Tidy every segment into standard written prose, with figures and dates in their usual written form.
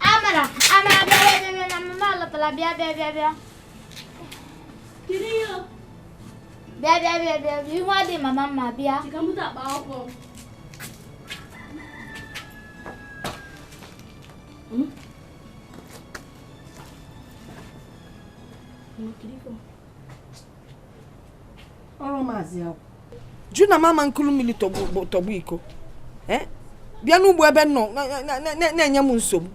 Amara, bia, mama la pala bia. Kiriyo. Bia. You want the mama bia? Chikamuta ba opo. Oro mazi awu. Juna mama nkulu mili tobu iko. Bia n'ugbo ebe nọ na-enye m nsogbu.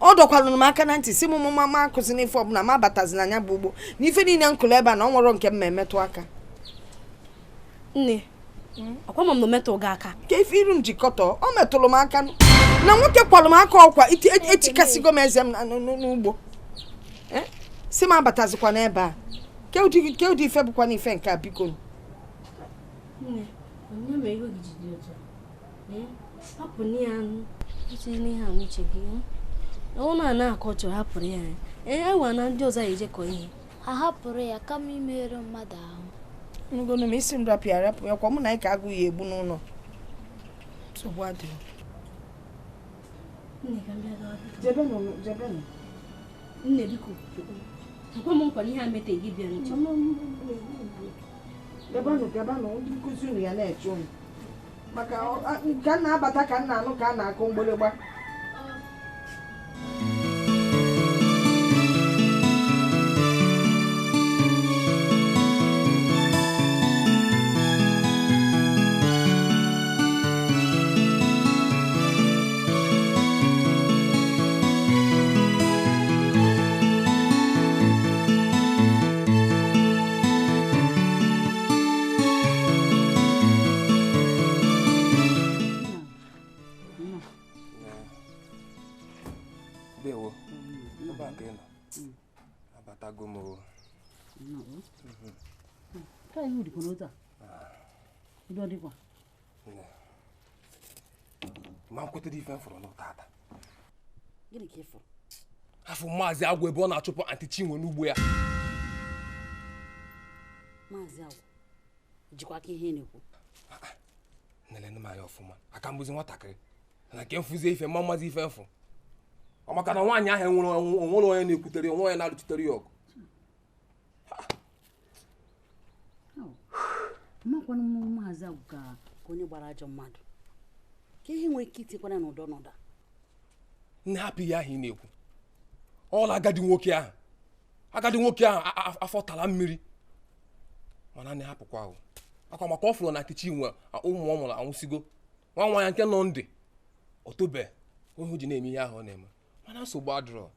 Ọ dọkwalụ m aka na ntị si m mama akụzi n'ife ọbụla ma batazi na anya bụ ugbo. N'ife niile nkulu ebe na ọ nwere nke m emetụ aka. Nne. Akwa mam no metụ ga aka. Ke ife iru m jikọtọ, ọ metụrụ m aka na nwoke kwalụ m aka ọkwa etikasigo m eze m n'ugbo. Si m abatazikwa n'ebe a. Ke ụdị ife bụkwa n'ife nke a biko. Nne, onye mere ihe ogidi dị otu. Hapụ ni anụ. Isi n'ihe a uche gị. Ọ na-akọchọ hapụrụ ya. Ewa na ndị ọzọ ejekọ ihe. Ha hapụrụ ya kama imerụ mmadụ ahụ. Ngono m isi m rapụ ya kwa mụ na anyị ka agụ ya egbu n'ụlọ. Nsogbu adịghị. Nne ka mbịa gawa. Jebe. Nne biko. Akwa m nkwa ihe a mete gị bịa nche. Gabanụ ndị nkụzi unu ya na-eche unu. Maka ka na-abata ka nna anụ ka a na-akụ mgbịrịgba. Ma kwete di fen fọrọ n'ụtata. Gịnị ka ịfụ? Afọ Maazị Agwụ ebe ọ na-achụpụ Aunty Chinwe n'ugbo ya. Maazị Agwụ jikwa ka ihe na-ekwu. Nelene m anya ọfụma. Aka mbuzi nwatakịrị. Na nke mfuzie ife mma mmazi ife mfụ. Ọ maka na nwaanyị ahụ onwere onye na-ekwutere onwe onye na-alụchitere ya ọgụ. Makwana m Maazị Agwụ ka onye gbara ajọ mmadụ. Ka ihe nwere ike itikwana n'ụdọ n'ụda. Nne hapụ ihe ahụ ị na-ekwu. Ọla agadi nwoke ahụ afọ tala mmiri. Mana nne hapụkwa ahụ. Akwa maka ọ fụrụ na Aunty Chinwe ụmụ ọ mụrụ anwụsigo. Nwa ya nke nọ ndị. Otobe onye ji na-eme ihe ahụ ọ na-eme. Mana nsogbu adịrọ.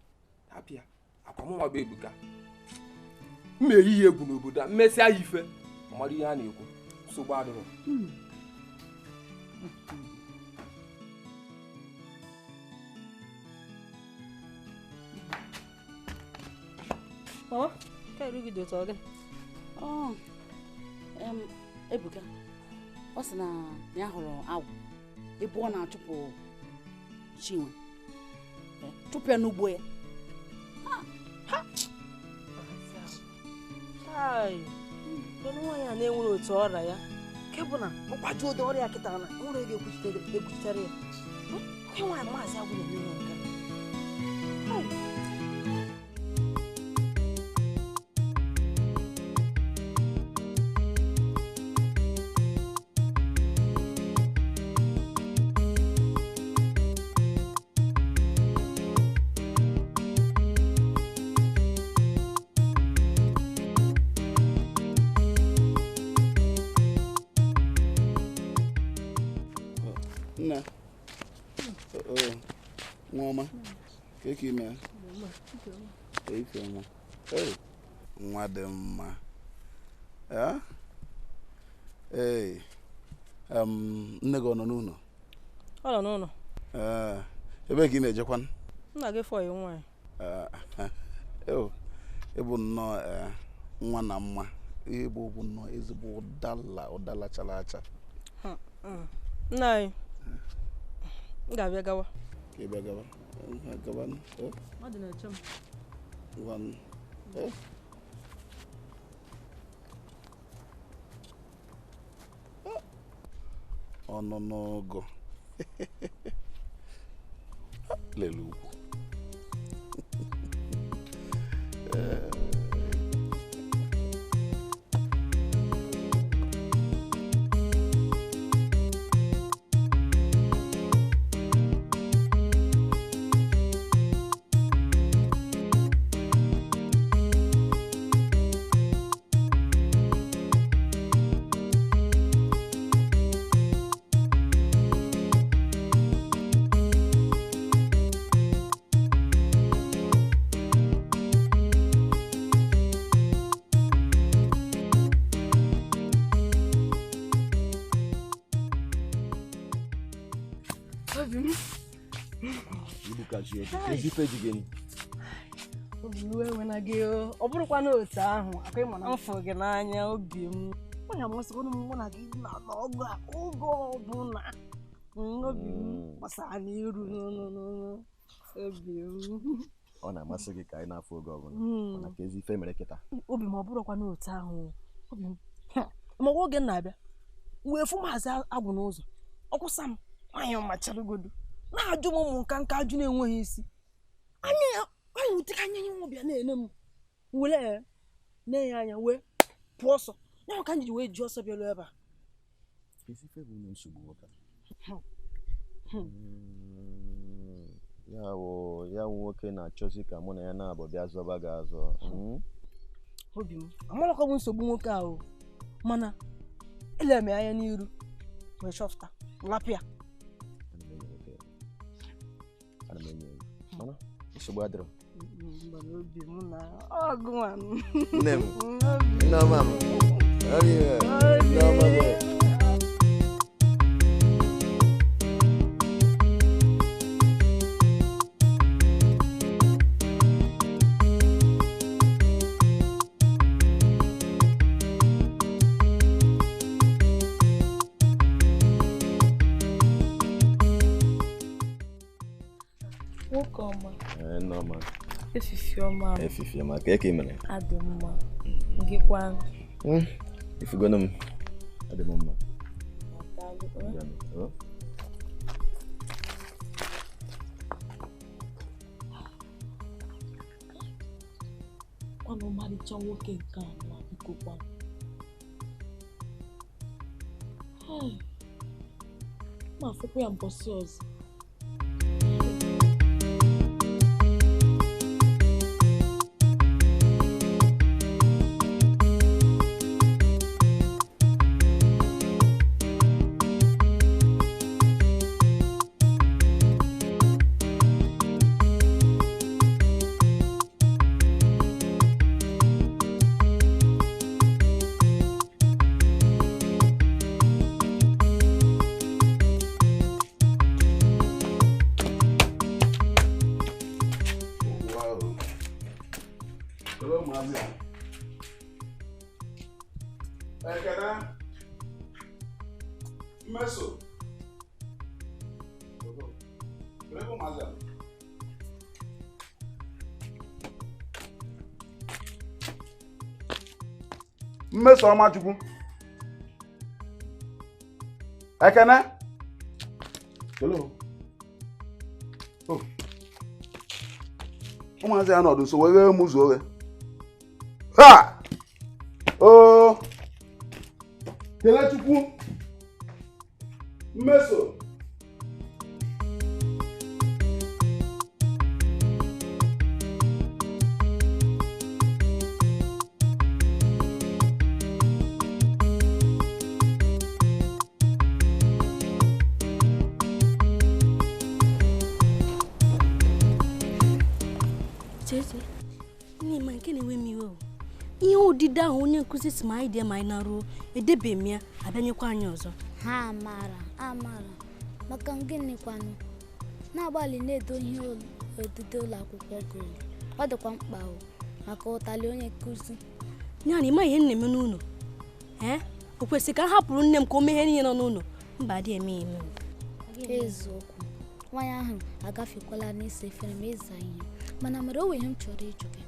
Hapụ ya. Akwa m nwa bụ Ebuka. Mme ihe egwu n'obodo a mmesị ya ife. Mmadụ ihe a na-ekwu. Nsogbu adịrọ. Oh, ka iru gị dị otu ọ gị? Ebuka, ọ sị na ya hụrụ Agwụ ebe ọ na-achụpụ Chinwe. Chụpụ ya n'ugbo ya. Onye nwaanyị a na-enwere otu ọrịa ya. Nke bụ na ọ kwaju ụdị ọrịa kịta na nwere ga-ekwuchitere ya. Onye nwaanyị Maazị Agwụ na-eme ihe nke Nna. Nwoma. Keke ime. Ife nwa. Nwa dị mma. Ya? Nne gị ọ nọ n'ụlọ? Ọ nọ n'ụlọ. Ebe ka ị na-ejekwa? Nna gị fọ ya nwaanyị. Ịbụ nnọọ nwa na mma. Ihe bụ nnọọ ezigbo ụdala chara acha. Nna anyị. M ga-abịa gawa. Ka ị bịa gawa? Gawa. Ọ dị na-eche m. Ọnụ n'ogo lele ugwu. Ọ bụrụkwa n'otu ahụ akwa ịma na mfụ gị n'anya obi m ọ na-amasịkwa mụ na gị na ọgụ oge ọbụla obi m gbasara n'iru obi m ọ na-amasị gị ka anyị na-afụ oge ọbụla mana ka ezi ife mere kịta obi m ọ bụrụkwa n'otu ahụ obi m ma oge na-abịa wee fụ maazị agwụ n'ụzọ ọkwụsa m nwaanyị macharugodo na-ajụ m ụmụ nka ajụ na-enweghị isi anyị wuteka anya nye nwụbịa na-ene m were na-enye anya wee pụọ ọsọ ya ka m ji wee ji ọsọ bịaru ebe a ya nwoke na-achọzi ka mụ na ya na-abụ bịa zọba gị azọ obi m amarakwa bụ nsogbu nwoke ahụ mana ele m anya n'iru wee chọpụta lapịa ana m enye mana nsogbu adịrọ obi m na ọgụ nne m nneọma m nneọma m Nneọma efifi ọma ka eke mere adị mma ngịkwa ifugono m adị m mma kwanụ ọmarịcha nwoke nke a na biko kwanụ ma afụkwa ya mbọsị ọzọ Mmeso Amachukwu Ekene hello oh ụmụazị ya nọdụ so wee mụ zuo ghe ha oh Kelechukwu Mmeso Dida onye nkuzi si ma idea ma na ruo edebe m ya abanyekwa anya ọzọ ha amara maka gịnị kwanu na-agbalị na-edo ihe odide ụlọ akwụkwọ gị ọ dịkwa mkpa maka ụtalị onye nkuzi ya na ịma ihe nne m n'ụlọ o kwesịrị ka m hapụrụ nne m ka o mee ihe niile nọ n'ụlọ mba dị eme eme eziokwu nwaanyị ahụ agafekwala n'ise efere ma ịza ihe mana mere o nwere ihe m chọrọ ịjụ gị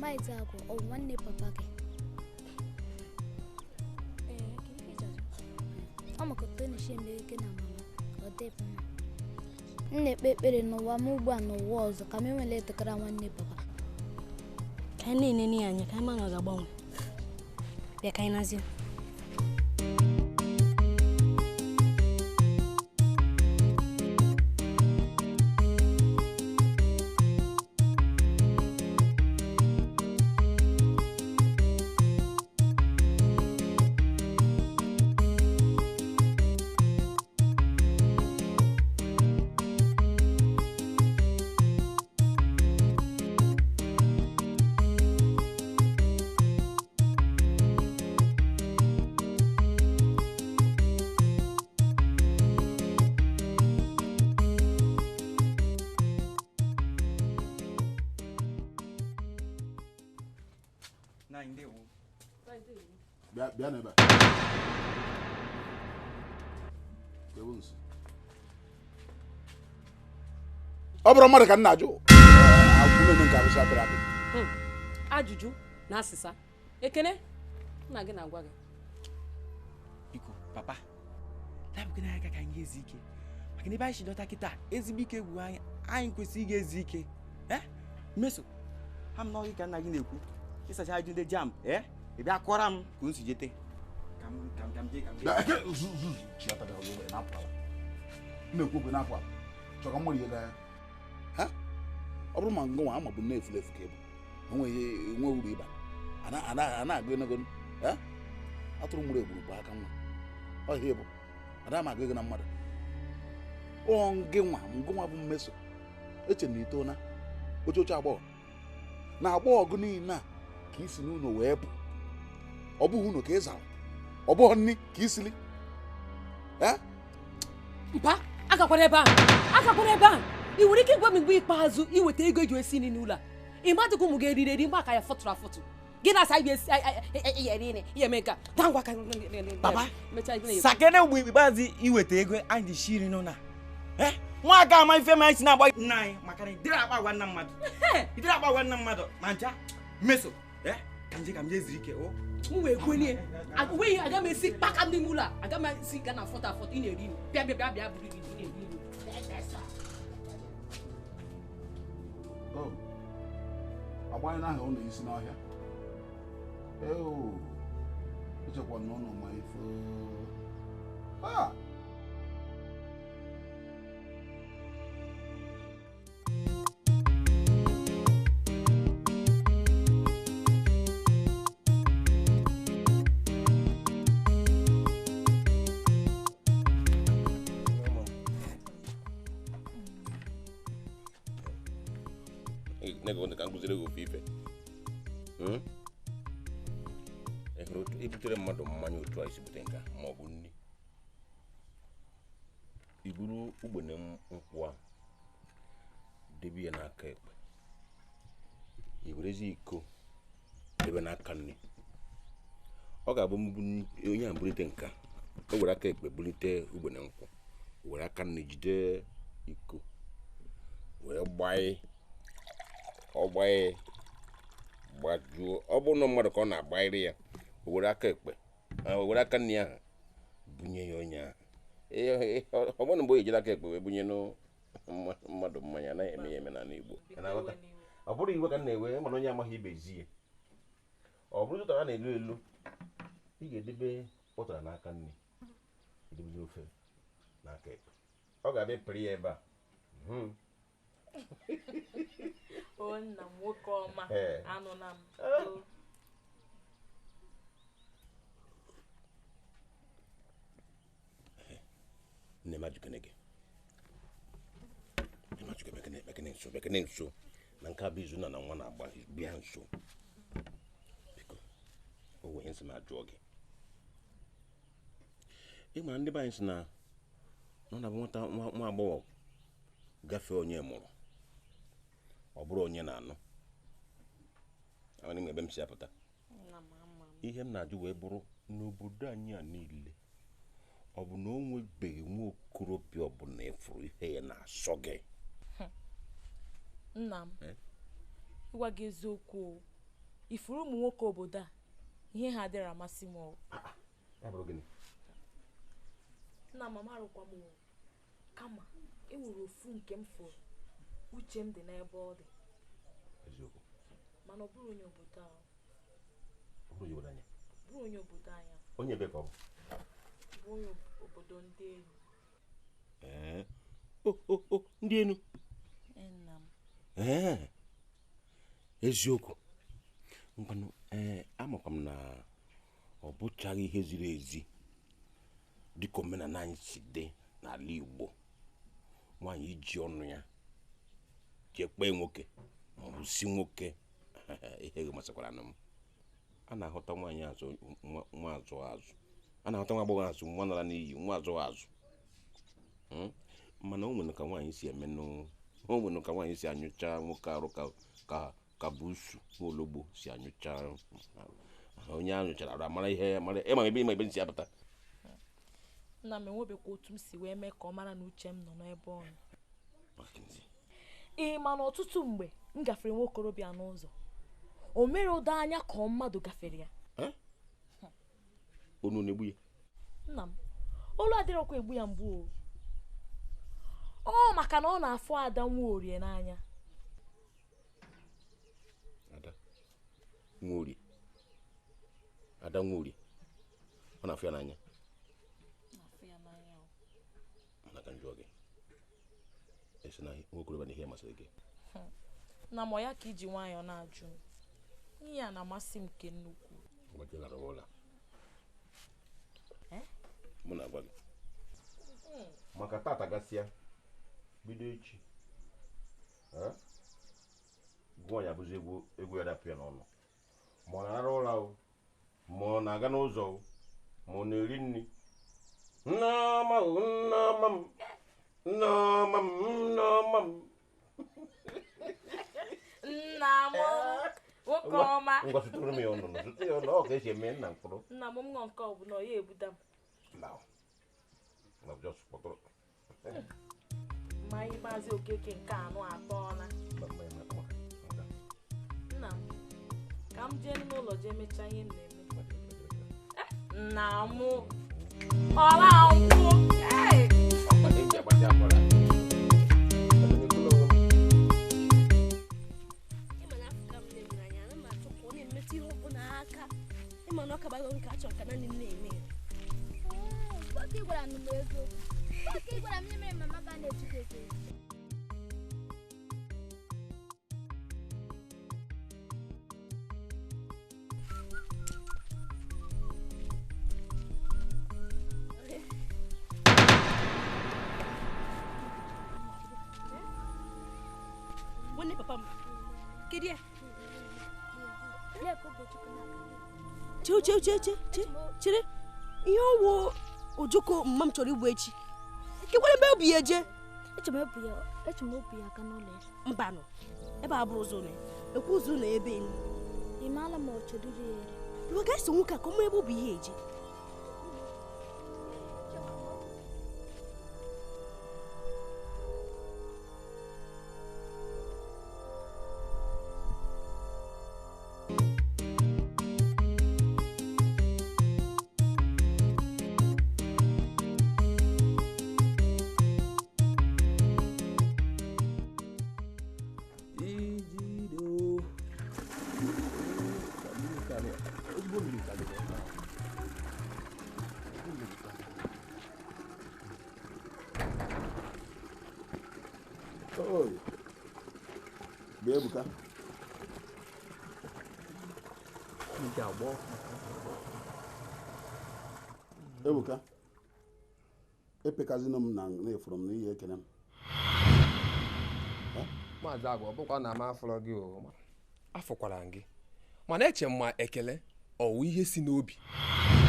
Maịdị Agwụ ọ bụ nwanne papa gị? Ọ maka otu na-eche emere gị na mama ọ dịbụ mma. M na-ekpe ekpere n'ụwa m ugbu a n'ụwa ọzọ ka m enwere etekara nwanne papa. Ka anyị na-enene anya ka anyị ma na ọ ga-agbanwe. Bịa ka anyị nazie. Bịa n'ebe ọ bụrụ mmadụ ka m na-ajụ ajụjụ na asịsa ekene nna gị na-agwa gị biko papa lapụ gị n'aka ka anyị ga-ezi ike maka na ebe anyị si dọta kịta ezigbo ike gwụ anyị kwesịrị ịga ezi ike meso ha m n'ọgị ka nna gị na-ekwu ịsacha ajụ ndị jam ị bịa kọrọ m ka o si jete na-ekwu okwe n'afọ a chọrọ mmadụ ihe gaa ọ bụrụ ma ngụnwa ama bụ na-efule efu ka ebe enwe uru ịba a na-agụ enego atụrụ mgburu egburu bụ aka nwa ọhịa bụ ada ma agụ ego na mmadụ ngụnwa bụ mmeso eche na ito na oche agbọghọ na agbọghọ gụ niile a ka isi n'ụlọ wee bụ ọ bụghị ụlọ ka ị zara ọ bụghị nri ka isili mpa agakwara ebe a ị nwere ike ịgwa m mgbe ikpeazụ iweta ego eji esi nri n'ụlọ a ị madụghị ụmụ gị eriri mgbe aka ya fọtụrụ afọtụ gị na-asa ihe eme nka dangwa ka papa sakene mgbe ikpeazụ iweta ego anyị ji shiri n'ụlọ nwa aka ama ife ma anyị si na-agba nna anyị maka na idiri akpa agwa nna mmadụ ma ncha meso ka m je ziri ike m wee kwenye agụweghị aga m esi kpaka ndị ụlọ a aga m esi ga na afọtụ ị na-eri nri bịa buru gị na-eri nri agbanye n'ahịa ụlọ isi n'ọhịa echekwa n'ụlọ ma ife nego ka nguzire go fife ibutere mmadụ mmanya otu a isibute nka ma ọ bụ nri iburu ugbene nkwụ a debe ya n'aka ekpe iwerezi iko debe n'aka nri ọ ga-abụ onye a bulite nka o were aka ekpe bulite ugbene nkwụ were aka nri jide iko were gbajuo ọ bụrụ na mmadụ ka ọ na-agbairi ya o were aka ekpe o were aka nri ahụ bunye ya onye ahụ ọ bụrụ na mgbe o ejiri aka ekpe wee bunye mmadụ mmanya anaghị eme ya eme n'ala Igbo ọ bụrụ iwe ka na-ewe mana onye amaghị ibe zie ọ bụrụ ụtara na-elu elu ị ga-edebe ụtara n'aka nri edebe ofe n'aka ekpe ọ ga-abịa pịrị ya ebe a o nna m nwoke ọma anụ na m nne m ajụkene gị bekene nso na nke a bụ izu na nwa na-agba bịa nso biko o wee nsị m ajụọ gị ịma ndị be anyị si na ọ na-abụ nwa agbọghọ gafee onye mụrụ ọ bụrụ onye na-anụ ebe m si apụta ihe m na-ajụ wee bụrụ n'obodo anyị a niile ọ bụ na o nwebeghị nwa okorobịa ọbụla efuru ihe ya na-asọ gị nna m ịgwa gị eziokwu ifuru ụmụ nwoke obodo a ihe ha adịrị amasị m nna m amarụkwa m kama enwere ofu nke m fụrụ uche m dị n'ebe ọ dị mana ọ bụrụ onye obodo ahụ bụrụ onye obodo anya onye ebe ka ọ bụ onye obodo ndị elu ndị elu nna m eziokwu mkpanụ amakwa m na ọ bụchaghị ihe ziri ezi dịka omenala anyị si dị n'ala Igbo nwaanyị iji ọnụ ya jekpee nwoke ma ọ bụ si nwoke ihe masịkwara m a na-ahụta nwaanyị azụ nwa azụ a na-ahụta nwa agbọghọ azụ nwa nara n'iyi nwa azụ mana o nwere ka nwaanyị si eme o nwere ka nwaanyị si anyụcha nwoke arụ ka busu ologbo si anyụcha onye anyụchara arụ amara ihe ịma ebe si apụta. Nna m enwebekwa otu m si wee mee ka ọ mara na uche m nọ n'ebe ọ nọ. Ma na ọtụtụ mgbe m gafere nwa okorobịa n'ụzọ o mere ụdọ anya ka mmadụ gafere ya. Onu na-egbu ya? Nna m olu adịrọkwa egbu ya mgbu ọ maka na ọ na-afụ Ada Nworie n'anya. Ada Nworie ọ na-afụ ya n'anya? Mana ka njọ gị esi na nwa okorobịa na ihe masịrị gị? Na mọ ya ka iji nwayọọ na-ajụ ihe a na-amasị m nke nnukwu. Mụ na-agwa gị maka tata gasịa bido echi gụọ ya bụzi egwu ya dapụ ya n'ọnụ ma ọ na-ara ụra o ma ọ na-aga n'ụzọ o ma ọ na-eri nri nneọma m nna m nwoke ọma ngwa sụtụrụ m ya ọnụ sụtụ ya ọnụ ọ ka esi eme nna mkpụrụ nna m nọ nke ọ bụ na ọ ya ebuda m mmanya maazị Okeke nke anụ atọ na nna m ka m jee n'ụlọ jee mechaa ihe na-eme nna m ọla nkwụ Papa, Kidia. Chere. Ihe ọwụ ojoko mmam chọrọ igbu echi. Kekwere mbe obi eje. Echem obi ya ka n'ụlọ. Mbanụ. Ebe a bụrụ ụzọ na. Ekwu ụzọ na ebe ni. Ị maala ma ọ chọrọ iri eri. Iwe ga-eso nwoke ka ọ mara ebe obi ihe eje. Ebuka. Ebuka. Epekazino m na efuru m n'ihe ekene m. Maazị Agụ, ọ bụkwa na m afọrọ gị o. Afọkwara gị. Mana eche m ma ekele ọwụ ihe si n'obi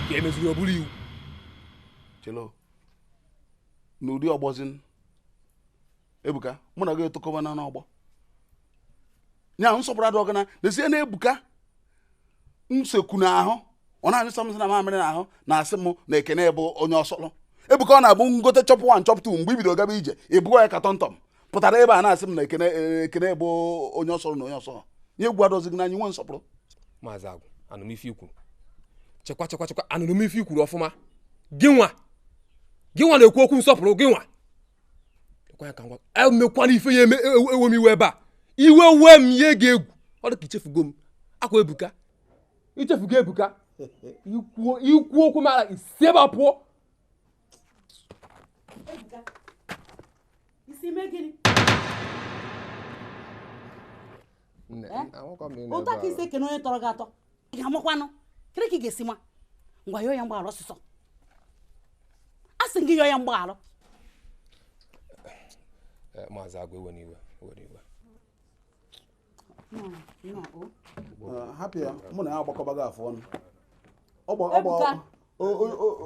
ka emezuru ọ bụrụ iwu. Chelo. N'ụdị ọgbọzin. Ebuka, mụ na gị etokọba na n'ọgbọ. Nya nsọpụrụ adọ gana n'ezie na Ebuka nsekwu n'ahụ ọ na-anyụ samsị na mamịrị n'ahụ na-asị m na ekene bụ onye ọsọlọ. Ebuka ọ na-abụ ngote chọpụ 1 chọpụ 2 mgbe ibido gaba ije ịbụọ ya ka tọntọm pụtara ebe a na-asị m na ekene bụ onye ọsọrọ na onye ọsọrọ. Nye egwu adọzi gị n'anya nwe nsọpụrụ. Maazị Agụ, anụmife ikwuru chekwa anụmife ikwuru ọfụma gị nwa na-ekwu okwu nsọpụrụ gị nwa Kwa ka ngwa emekwana ife ya ewe m iwe ebe a iwe we m ye ga-egwu ọ dị ka ichefugo m akwa ebuka ichefugo ebuka ikwu okwu mara isi ebe a pụọ Ebuka isi mee gịnị ụta ka isi ekene onye tọrọ gị atọ ị ga-amakwanụ kere ka ị ga-esi ma ngwa yọọ ya mgbaghara ọsịsọ a sị gị yọọ ya mgbaghara maazị agwa ewe n'iwe hapụ ya mụ na ya agbakọbaghị afọ ọnụ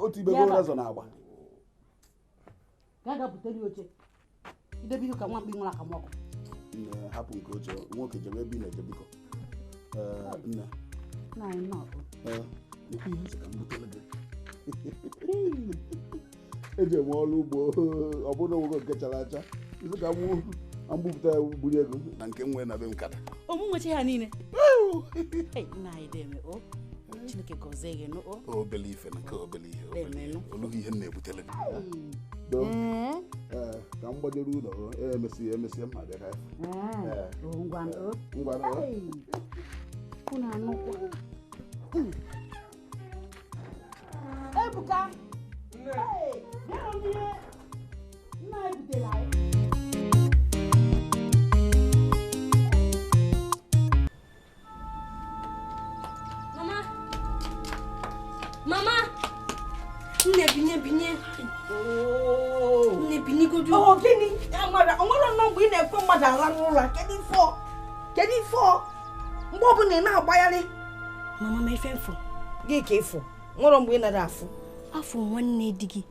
otu ibe goro rezọ na-agba gaa butere oche idebe ihe ka nwa mkpi nwere akamọkụ hapụ nke oche nwoke jebe ebe ị na-eje biko nne eji eme ọrụ ugbo ọ bụrụ na nwoke nke chara acha izu ka mbupụta ya buru ego na nke nwee na be nkata ụmụ nwechi ha niile nna anyị deme o Chineke gọzie gị nụ obele ife na nke obele ihe olughị ihe na-ebutere gị ka m gbajere ụlọ emesịa m abịa Ebuka Mama, nne binye. Nne bini godu. Oh, gini, amara, onwere no gbe na ekwe mmadụ ala n'ụlọ. Kedu ifo? Mgbe ọ bụla ị na-agbagharị. Mama ma ife mfo. Gị ka ifo. Nwere mgbe ị nara afụ. Afọ nwanne di gị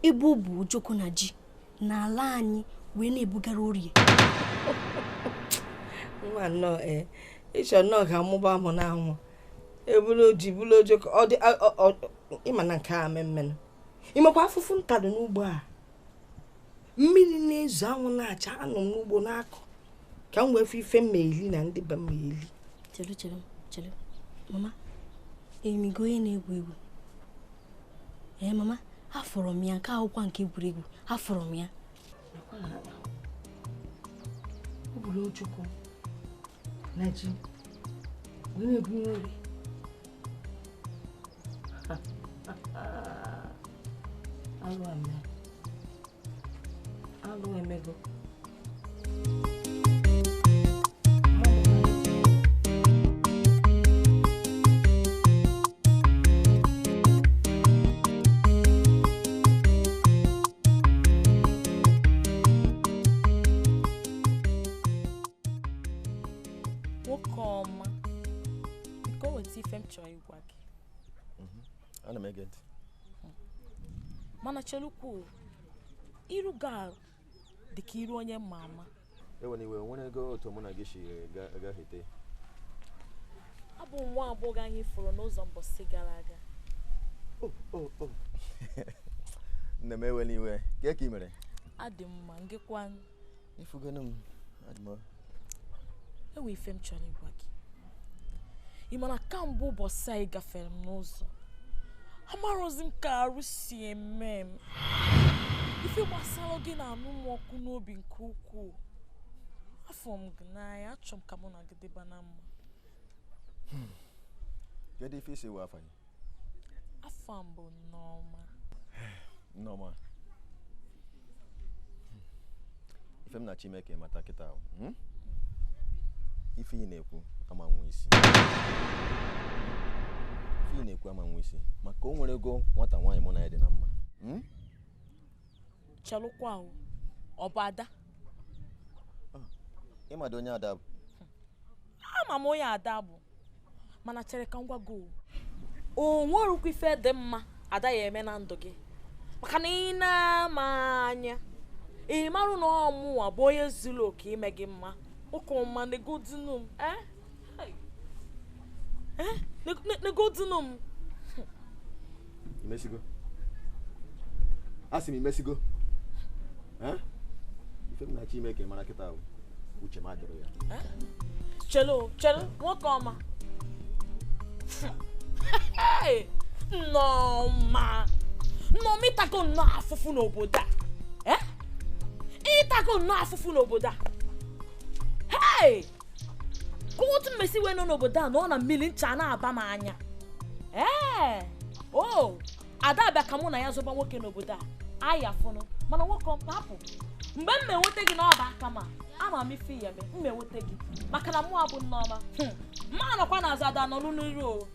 ebe ọ bụ ojoko na ji na ala anyị wee na-ebugara orie. Nwa nọ ịchọ nọ ka amụba mụ na anwụ. Ebulu ji bulu ojoko ọ dị ịma na nke a mmemme. Imekwa afụfụ ntado n'ugbo a. Mmiri na-ezo anwụ na-acha anụ n'ugbo n'akụ. Ka m wee ife mmeli na ndị be mmeli. Chere. Mama, emigo onye na-egwu egwu. Mama, afọrọ m ya nke akwụkwọ nke egwuregwu. Afọrọ m ya. Ọ bụrụ ojoko. Na ji. Wee na-ebu nri. Alụ emego. Nwoke ọma, biko weta ife m chọrọ ịgwa gị. Ana m ege ntị. Mana chelukwu iru ga dị ka iru onye mma ama. Iwe nwere ego otu mụ na gị si gahete. Abụ nwa agbọghọ anyị fụrụ n'ụzọ mbọsị gara aga. Nne m ewela iwe. Ka ị mere? Adị mma ngekwa. Ifugonu m. Adị m. Ewe ife m chọrọ ịgwa gị. Ị mana kamgbe ụbọchị anyị gafere m n'ụzọ. Amarozi m ka arụ si eme m. Ife gbasara gị na-anụ m ọkụ n'obi nke ukwuu. Afọ m gị n'anya, achọ m ka mụ na gị dịba na mma. Kedu ife isi wee afọ gị? Afọ m bụ Nneọma. Ife m na Chineke mata kịta ahụ. Ife ị na-ekwu ama nwa isi. Maka o nwere ego nwata nwaanyị mụ na ya dị na mma. Chelụkwa ahụ, ọ bụ Ada? Ịmado onye Ada bụ? Ama m onye Ada bụ, mana chere ka m gwa gị o nwerukwa ife dị mma Ada ya eme na ndụ gị. Maka na ị na-ama anya, ị marụ na ọmụwa bụ onye zuru oke ime gị mma. Ụka ọma negodinu m. Negodinu m. Imesigo. Asị m imesigo. Ife m na Chineke mara kịta ahụ. Uche m ajụrụ ya. Chelo, nwoke ọma. Nọọma ịtago nnọọ afụfụ n'obodo a. ịtago nnọọ afụfụ n'obodo a. Hey! Otu mmesi wee nọ n'obodo a na ọ na mmiri ncha na-aba m anya. Ada abịa ka mụ na ya zọba nwoke n'obodo a. Anyị afụnụ mana nwoke hapụ. Mgbe m enweta gị n'ọba aka ma ama m ife ya m enweta gị maka na mụ abụ nneọma. Ma nọkwa n'azụ ada nọ n'iru o.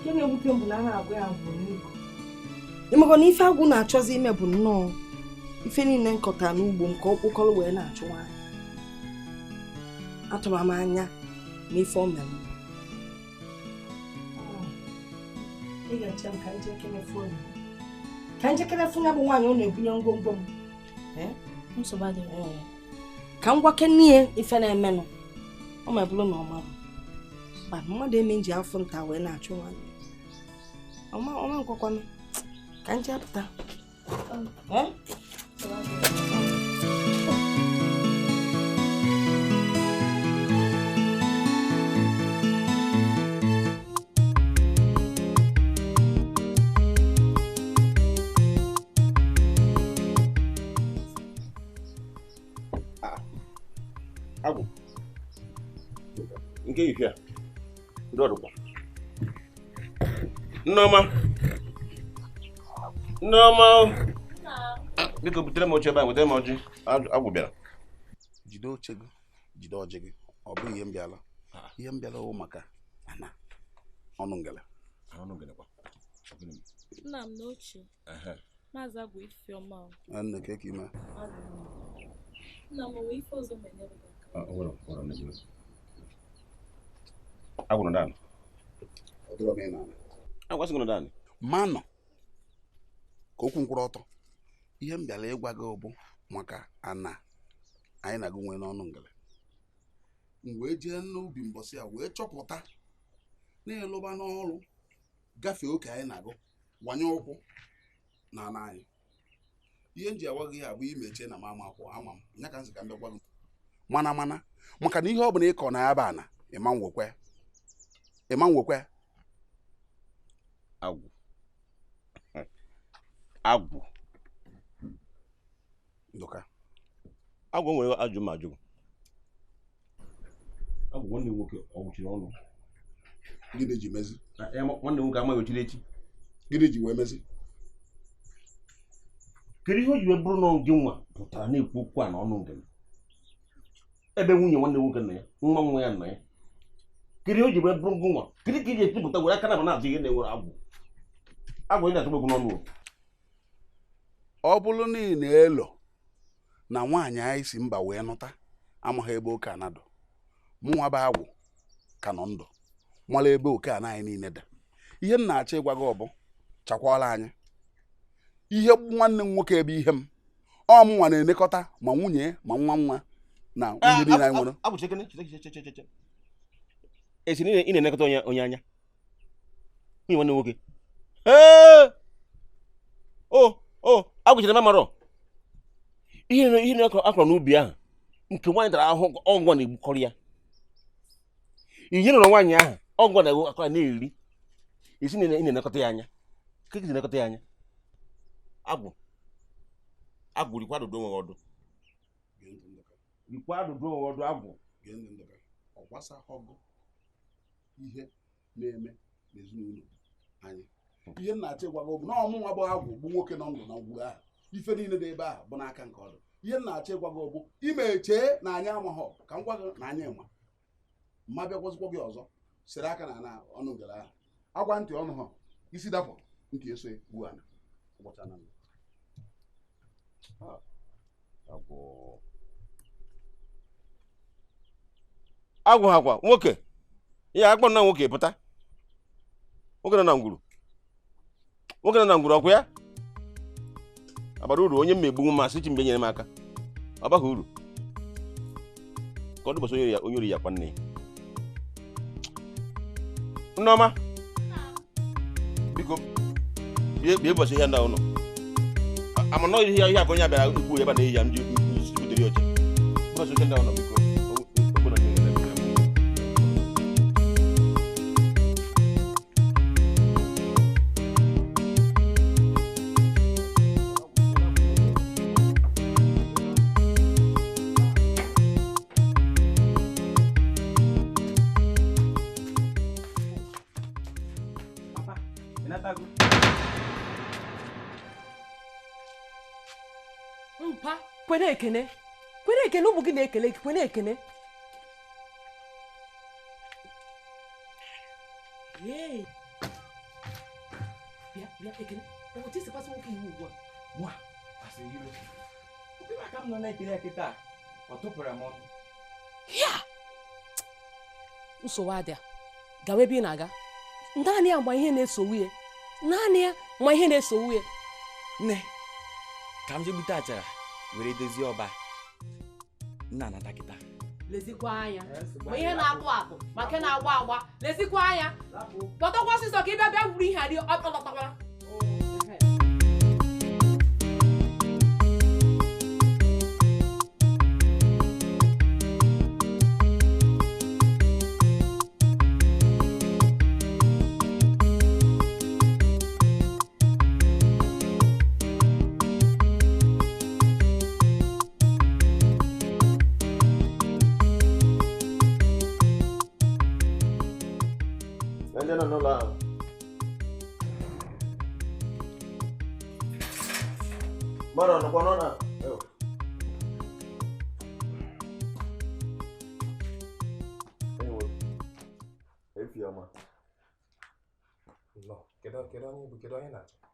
Nke na-ewute m bụ na a na-agwa ya bụ n'iko. Ịmakwa na ife agwụ na-achọzi ime bụ nnọọ ife niile nkọta n'ugbo nke ọkpụkọrọ wee na-achụ nwaanyị. Atụrụ m anya na ife o mere. Ị ga-eche m ka njekere fonu. Ka njekere fonu ya bụ nwaanyị ọ na-ebunye ngwongwo m. Nsogbu adịghị. Ka m gwake n'ihe ife na-emenụ. Ọ ma bụrụ na ọ mara. Ba mmadụ eme nji afọ nta wee na-achụ nwaanyị. Ọma nkwakwanụ. Ka nje apụta. Agwụ nke ife a ndị ọdụkwa Nneọma biko butere m oche ebe a butere m ọjị. Agwụ bịara. Jide oche gị jide ọjị gị ọ bụghị ihe m bịala wụ maka ana ọnụ ngele. Nna m n'oche Maazị Agwụ ife ọma. Nne ka ime Nna m onwe ife ọzọ menyere gị aka. Agwụ nọ daanị. Agwasị gị nọ daanị. Manọ ka okwu nkwụrụ ọtọ. Ihe m bịara ịgwa gị bụ maka ana anyị na-agụ nwee n'ọnụ ngele. M wee jee n'ubi mbọsị a wee chọpụta na-elụba n'ọrụ gafee oke anyị na-agụ wanye ụkwụ na ana anyị. Ihe m ji agwa gị ya bụ imeche na mama akwụ ama m nya ka nsị ka m bịa gwa gị mana maka na ihe ọ bụla ị kọ na ya bụ ana ịma nwekwe. Agwụ Ndoka Agwụ nwere ajụ ma ajụ. Agwụ nwanne nwoke ọ gwụchiri ọnụ. Gịnị ji mezi? Nwanne nwoke amaghị ochiri echi. Gịnị ji wee mezi? Kedu ihe o ji wee bụrụ na gị nwa pụtara na-ekwu okwu a n'ọnụ ngele ebe nwunye nwanne nwoke nna ya nwa ya nna ya? Kedu ihe o ji wee bụrụ gị nwa? Kedu ka ị ga-esi pụta were aka na na-azụ ihe na-enwere agwụ? Agwụ ị na-atụgbegwu n'ọnụ. Ọ bụrụ na ị na-elo na nwaanyị anyị si mba wee nụta amaghị ebe oke anadụ mụnwa bụ agwụ ka nọ ndụ mara ebe oke ana anyị niile da. Ihe m na-achọ ịgwa gị ọbụ chakwala anyị ihe nwanne m nwoke ebe ihe m ọ mụnwa na-enekọta ma nwunye ma nwa na ihe niile anyị nwere. Esi ị na-enekọta onye anya nwunye nwanne nwoke. Agwụchara m amarọ ihe akọrọ n'ubi ahụ nke nwaanyị dara ahụ ọgwụ na-egbukọrọ ya. Ihe nọrọ nwaanyị ahụ ọgwụ na-akọ na-eri. Esi ị na-enekọta ya anya. Ka ị na-enekọta ya anya? Agwụ rikwa adụdụ onwe ọdụ. Agwụ ọ gbasahọgụ ihe na-eme n'ezinụlọ anyị. Ihe m na-achọ ịgwa gị bụ na ọmụnwa bụ agwụ bụ nwoke nọ ndụ na ngwuru ahụ ife niile dị ebe ahụ bụ n'aka nke ọdụ. Ihe m na-achọ ịgwa gị bụ imeche na anyị amaghọ ka m gwa gị na anyị ma mma bịakwazikwa gị ọzọ siri aka na ọnụ ngele ahụ agwa ntị ọnụ ha isi dapụ nke eso gbuo ana ụbọchị ana. Agwụ hakwa nwoke ya akpọ na nwoke pụta. Nwoke nọ na ngwuru ọkwa ya abara uru onye mmegbu masị chi mgbe nyere m aka ọ baghị uru ka ọ dụbọsị onye ori ya kwa nne. Nneọma biko bie ụbọchị ihe ndị ụlọ amana ihe aka onye abịara ikwu ebe na ehi ya m ji butere oche ụbọchị oche ndị ụlọ biko. kwene ekene ụmụ gị na-ekele gị kwene ekene bịa ekene otu isi kpasa nwoke iwu ugbu a nwa asị iwe obi maka m nọ na-ekele kịta ọ tụpụrụ m ọnụ ya nsogbu adịa gawa ebe ị na-aga naanị ya ma ihe na-esowu ya nne ka m jegbute achara were dozie ọba nna anata kịta lezikwa anya ma ihe na-akpụ akpụ ma nke na-agba agba lezikwa anya kpọtakwa ọsịsọ ka ị bịa wuru ihe adị ọlọtakwara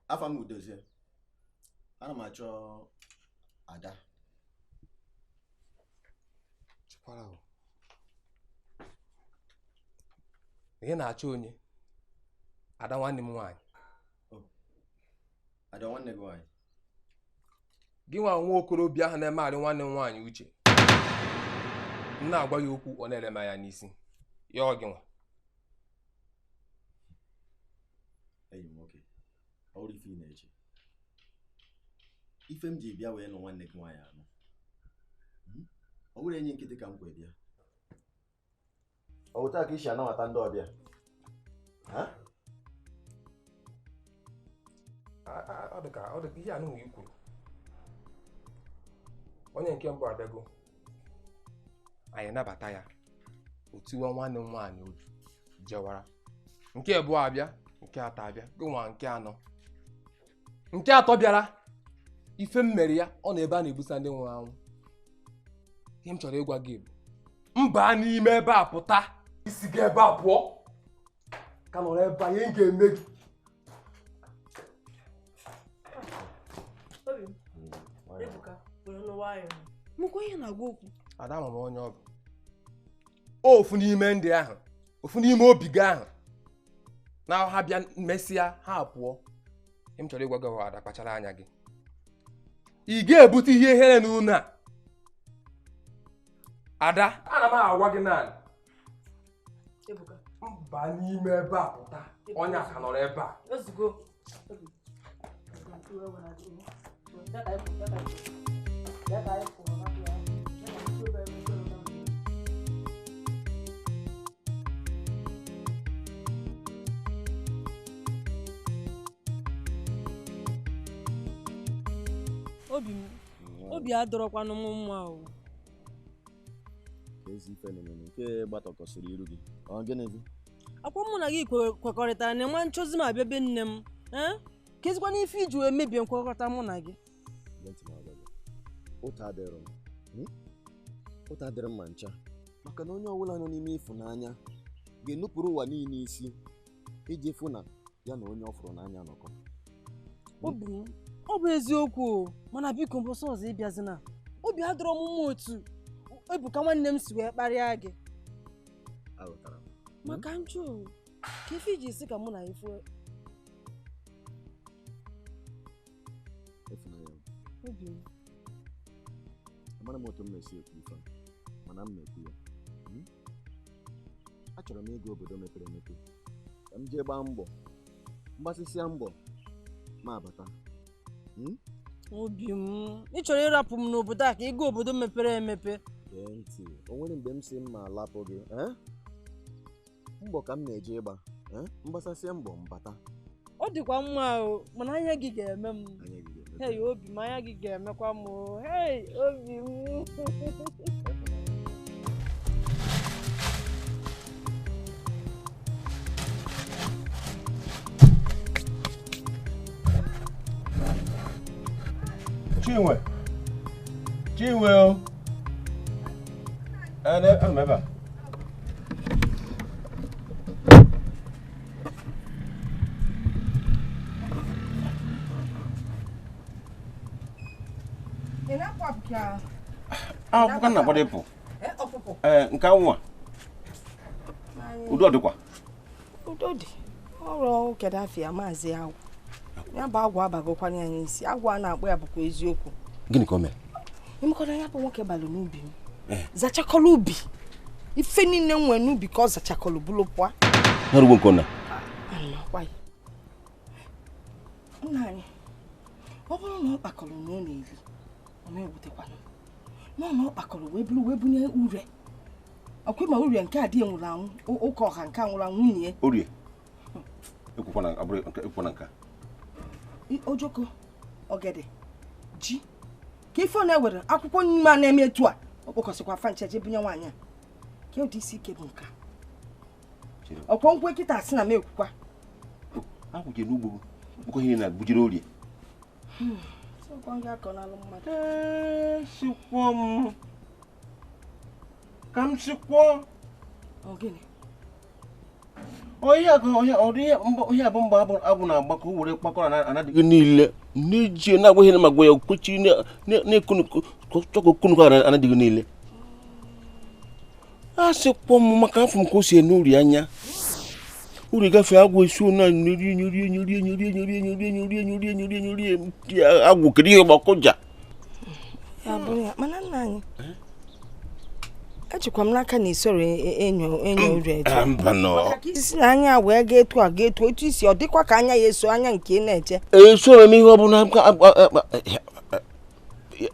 Afa m Udozie. Ana m achọ Ada. Chikwara o. Ihe na-achọ onye? Ada nwanne m nwaanyị. Ada nwanne gị nwaanyị. Gị nwa nwa okorobịa ahụ na-emegharị nwanne m nwaanyị uche. M na-agwa ya okwu ọ na-ele m anya n'isi. Ya ọ gị nwa. Enyi m nwoke. Ọ wụrụ ife ị na-eche. Ife m ji bịa wee nụ nwanne gị nwaanyị anọ. Ọ wụrụ enyi nkịtị ka m kwe bịa. Ọ wụta ka isi anabata ndị ọbịa. Ọ dị ka ihe anụ i kwuru. Onye nke mbụ abịago. Anyị nabata ya. Otiwa nwanne m nwaanyị obi jewara. Nke abụọ abịa, nke atọ abịa, gị nwa nke anọ. Nke atọ bịara. Ife m mere ya, ọ na-ebe a na-ebusa ndị nwụrụ anwụ. Ihe m chọrọ ịgwa gị bụ mba n'ime ebe a pụta. Isi gị ebe a pụọ. Ka nọrọ ebe a ihe m ga-eme gị. Mụkwa ihe na-agwa okwu. Ada ma m onye ọ bụ. Ofu n'ime ndị ahụ, ofu n'ime obi gị ahụ. Na ha bịa mesịa ha pụọ. Ihe m chọrọ ịgwa gị Ada kpachara anya gị. Ị ga-ebute ihe ihere n'ụlọ a. Ada, ana m agwa gị naanị. Mba n'ime ebe a pụta. Onye aka nọrọ ebe a. Obi adọrọkwanụ m mma o. Ezi ife na-eme nke gbatọkọsịrị iru gị. Ọ gịnị? Akwa mụ na gị kwekọrịtara na enwe nchọzi m abịa be nne m. Ka ezikwa n'ife iji wee mebie nkwekọrịta mụ na gị. Ụta adịrị mma ncha. Maka na onye ọbụla nọ n'ime ịfụnanya ga-enupụrụ ụwa niile isi iji fụ na ya na onye ọ fụrụ n'anya nọkọ. Obi m, ọ bụ eziokwu mana biko mbọsọ ọzọ ịbịazina. Obi adọrọ m mma otu Ebuka nwanne m si wee kparịa gị. Aghọtara m. Maka njọ ka ife iji esi ka mụ na ife. Efunanya. Obi m. Amara m otu m na-esi ekwu ife mana m na-ekwu ya. Achọrọ m ịga obodo mepere emepe ka m jee gbaa mbọ mgbasịsịa mbọ ma abata. Obi m, ị chọrọ ịrapụ m n'obodo a ka ị gaa obodo mepere emepe. Gee ntị, o nwere mgbe m si mma alapụ gị mbọ ka m na-eje ịgba mgbasasịa mbọ mbata. Ọ dịkwa mma o mana anya gị ga-eme m. Hei obi m, anya gị ga-emekwa m o. Hei obi m. Chinwe, Chinwe. I'm ever. Bukan nak pada apa? Engkau nwa. Udo dikwa. Udo di. Oro kedafi amazi awu. Ya ba agwa abagokwa ni anyị isi. Agwa na akpọ ya bụkwa eziokwu. Gịnị ka o mere? Imekọrọ ya bụ nwoke balụ n'ubi m. Zachakọlụ ubi. Ife niile nwe n'ubi ka ọ zachakọlụ bulopwa. N'ọrụ nke ọna. Why? Nna anyị. Ọ bụrụ na ọ kpakọrọ na ọ na-eri, ọ na-ebutekwanụ. Ọ kpakọrọ wee bunye ure. Ọkwa ma ure nke a dị enwụrụ anwụ, ụka ọha nke anwụrụ anwụ nwunye. Ure. Ekwukwana abụrụ ekwukwana nka. Ojoko, ogede, ji. Ka ife na-ewere akwụkwọ n'ime a na-eme etu a, ọ kpọkọsịkwa fancheje bunye nwaanyị a. Ka ụdị isi ike bụ nka. Ọkwọ nkwe kịta asị na m ekwukwa. Akwụje n'ugbo bụkwa ihe na bujere orie. Sọkwa nga akọ n'alụ mmadụ. Sikwa m. Ka m sikwa. Ogene. Onye bụ mgbe abụ na-agbakọ were kpakọrọ anadịghị niile n'iji na-agwa ihe magwa ya kwechiri na-ekunukọ anadịghị niile. A sịkwa m maka afọ m ka o si n'uri anya. Uri gafee agwụ esi na nyuri agwụ kedu ihe gbakọja. Ya bụrụ ya, mana nna anyị. Ejikwa m n'aka na isoro enyo uri eje. Mba nọ. Isi na anya wee ga-etu etu isi ọ dịkwa ka anya ya eso anya nke na-eje. Esoro m ihe ọ bụla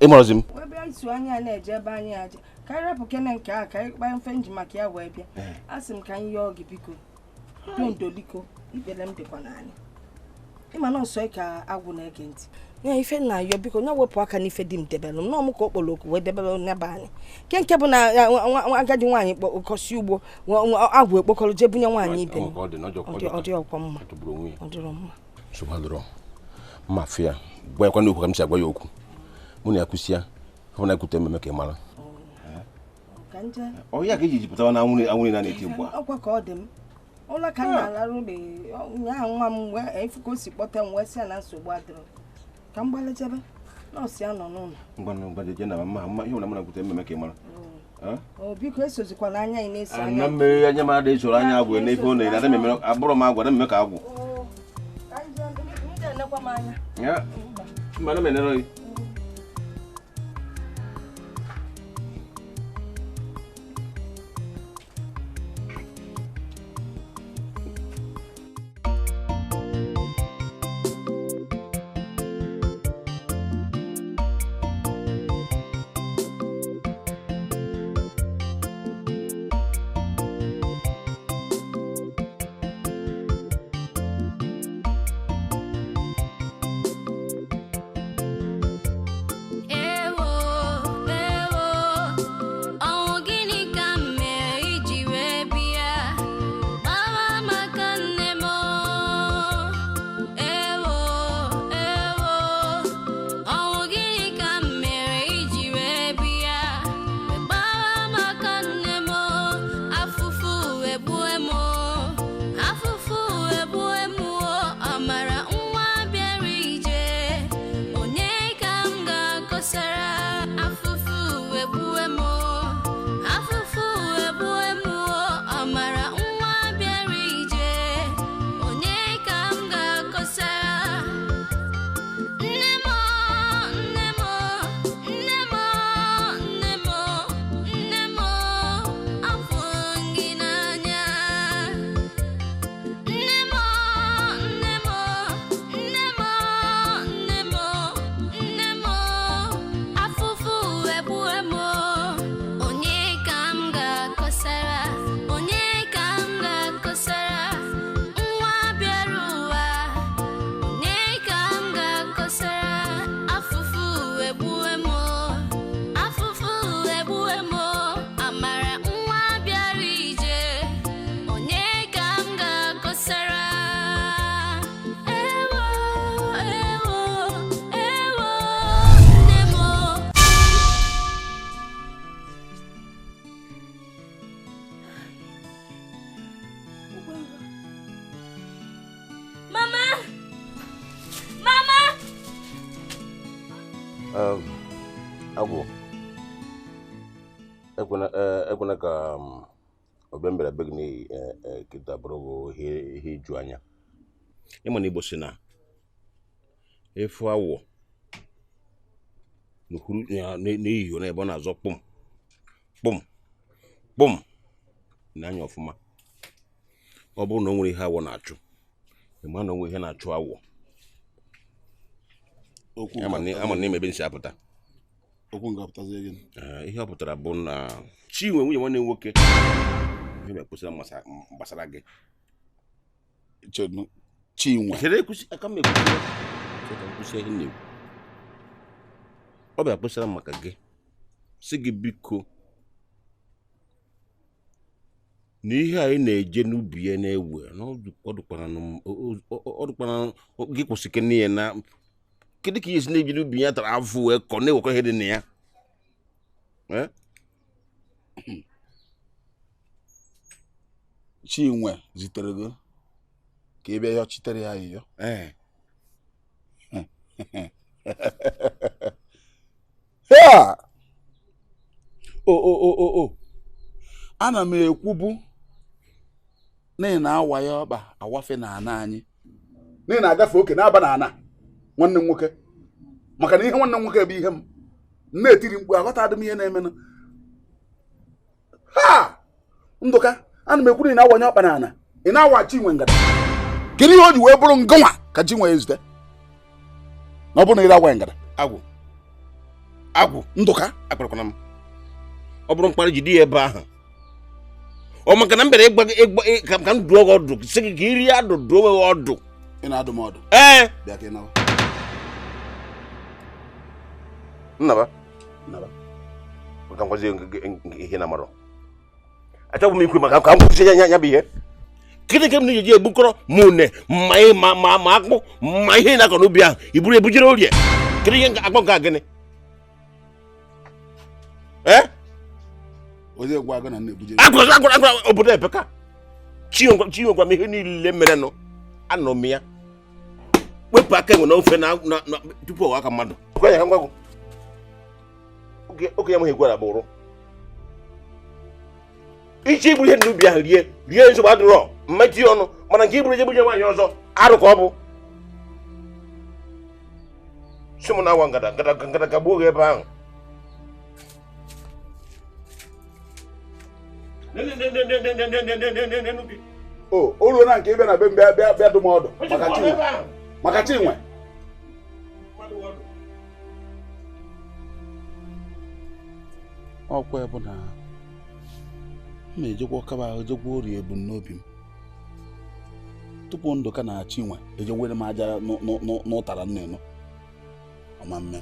ịmarazi m. Wee bịa iso anya na-eje ebe anyị aje. Ka anyị rapụ kene nke a ka anyị kpaa mfe nji maka ya wee bịa. Asị m ka anyị yọọ gị biko. Ndoliko ikpere m dịkwa n'anya. Ịma na ọsọ ka agwụ na-ege ntị. Ya ife na ayọ biko nya wepụ aka n'ife dị m debelụ m na ọmụ ka okporo okwu wee debelụ n'ebe anyị. Nke bụ na agadi nwaanyị kpọkọsi ugbo agwụ ekpokọrọ je bunye nwaanyị ibe m. Ọ dị ọkwa mma. Ọ dịrọ mma. Subhanallah. Mafia. Gwa kwa n'okwu ka m si agwa ya okwu. Mụ na ya kwụsịa. Ọ na-ekwute mmemme ka ị mara. Ọ ya ka iji jipụtawa na anwụrị na na-eti ugbu a. Ọkwa ka ọ dị m. Ụlọ ka m na-alarụ mgbe nyaa nwa m wee efu ka o si kpọta m wee sị na nsogbu adịrọ. Ka m gbalechebe nọọsụ ya nọ n'ụlọ. Mgbadeje na mma ihe ọbụla m na-ekwute mmemme ka ị mara. Biko esozikwa n'anya ị na-eso anya. Ana mmeri anya m ada esoro anya agwụ n'efe ọ na-ere mmemme abụrụ m agwa na mmemme ka agwụ. Ndị enekwa m anya. Ya. Mma na menere gị. ekwena ka obembere be gị n'ihi kịta bụrụ ihe iju anya ịma na Igbo si na efu awọ n'ihi na ebe ọ na-azọ kpụm kpụm kpụm n'anya ọfụma ọ bụrụ na o nwere ihe awọ na-achụ ịma na o nwere ihe na-achụ awọ ama na ime ebe nsi apụta ihe ọ pụtara bụ na Chinwe nwunye nwanne nwoke ihe mekpụsịra gbasara gị Chinwe aka m ekwusi ihe na-ekwu ọ bịa kpụsịra maka gị sị gị biko na ihe anyị na-eje n'ubi ya na-ewe ọ dụkwana gị kwụsị kene ya na kedu ka ihe si na-eji n'ubi ya tara afụ wee kọ na-ewekọ ihe dị na ya Chinwe zitere gị ka ị bịa ya chitere ya ayịyọ ana m ekwubu n'ihi na awa ya ọkpa awafe na ana anyị n'ihi na agafe oke na-aba na ana nwanne m nwoke maka na ihe nwanne m nwoke bụ ihe m na-etiri mkpu aghọtadị m ihe na-emenụ Ndụka ana m ekwu na ị na-awanye ọkpa na ana ị na-awa Chinwe ngada kedu ihe o ji wee bụrụ ngọnwa ka Chinwe ya ezute na ọ bụrụ na ị na-awanye ngada agwụ Ndụka akparakwana m ọ bụrụ mkparị jide ya ebe ahụ ọ maka na m bịara ịgba ka m duo gị ọdụ sị gị ka iri adụ duo gị ọdụ ị na-adụ m ọdụ bịa ka ị nawa nnaba ka nkwazi ihe na amarọ achọghị m ikwe maka ka m kwụsị ya bụ ihe gịnị ka m na-eji egbukọrọ ma une ma akpụ ma ihe na-akọ n'ubi ahụ iburu ebujere orie kedu ihe akpọ nke a gịnị agwara obodo Epeka Chinwe gwa m ihe niile mere nụ anọ m ya wepụ aka enwe n'ofe tupu ọwa aka mmadụ oke ya nweghị gwara bụrụ iche iburu ihe n'ubi ahụ rie nsogbu adịrọ mmechi ọnụ mana nke iburu ejegbuje nwaanyị ọzọ arụ ka ọ bụ si m na awa ngada ka gbuo gị ebe ahụ o ruo na nke ị bịa na be m bịa dụ m ọdụ maka Chinwe ọkwa bụ na m na-ejekwa ọkaba ahụ ejekwa orie ebumnobi m tupu Ndụka na Chinwe ejewere m aja n'ụtara nnenu ọma mme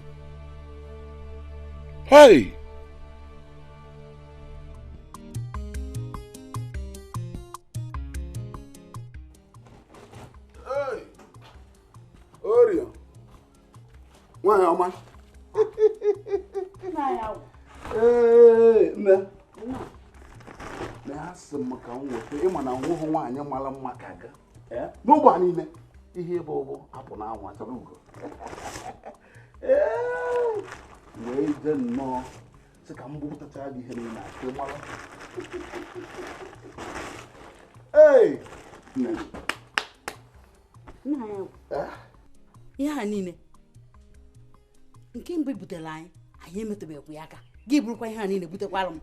Orio nwaanyị ọma nne na-asị m ka m weta ịma na nwụhụ nwaanyị mara mma ka ga n'ụgbọ niile ihe bụ ụgbọ apụ na anwa chọrọ ugo wee je nnọọ sị ka m gbupụtacha gị ihe niile aka ịmara ihe a niile nke mbụ butere anyị emetụbekwa ya aka gị burukwa ihe a niile butekwara m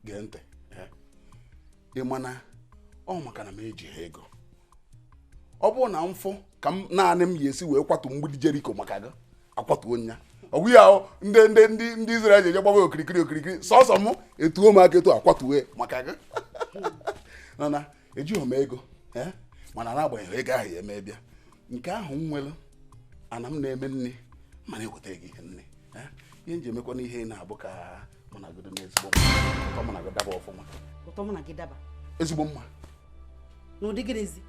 gee ntị ị mana ọ maka na m eji ha ego ọ bụrụ na mfụ ka m naanị m ya esi wee kwatu mgbidi Jeriko maka gị akwatuo nya ọgwụ ya ndị Izrel ji eje gbaba okirikiri sọsọ m etuo m aka etu akwatuo maka gị na ejighị m ego mana na-agbanyeghị ego ahụ ya eme bịa nke ahụ m nwere ana m na-eme nne mana eweta gị ihe nne ihe nji emekwa n'ihe na-abụ ka mụ na godo n'ezigbo mma ụtọ mụ na gị daba ọfụma ụtọ mụ na gị daba ezigbo mma n'ụdị gịnịzi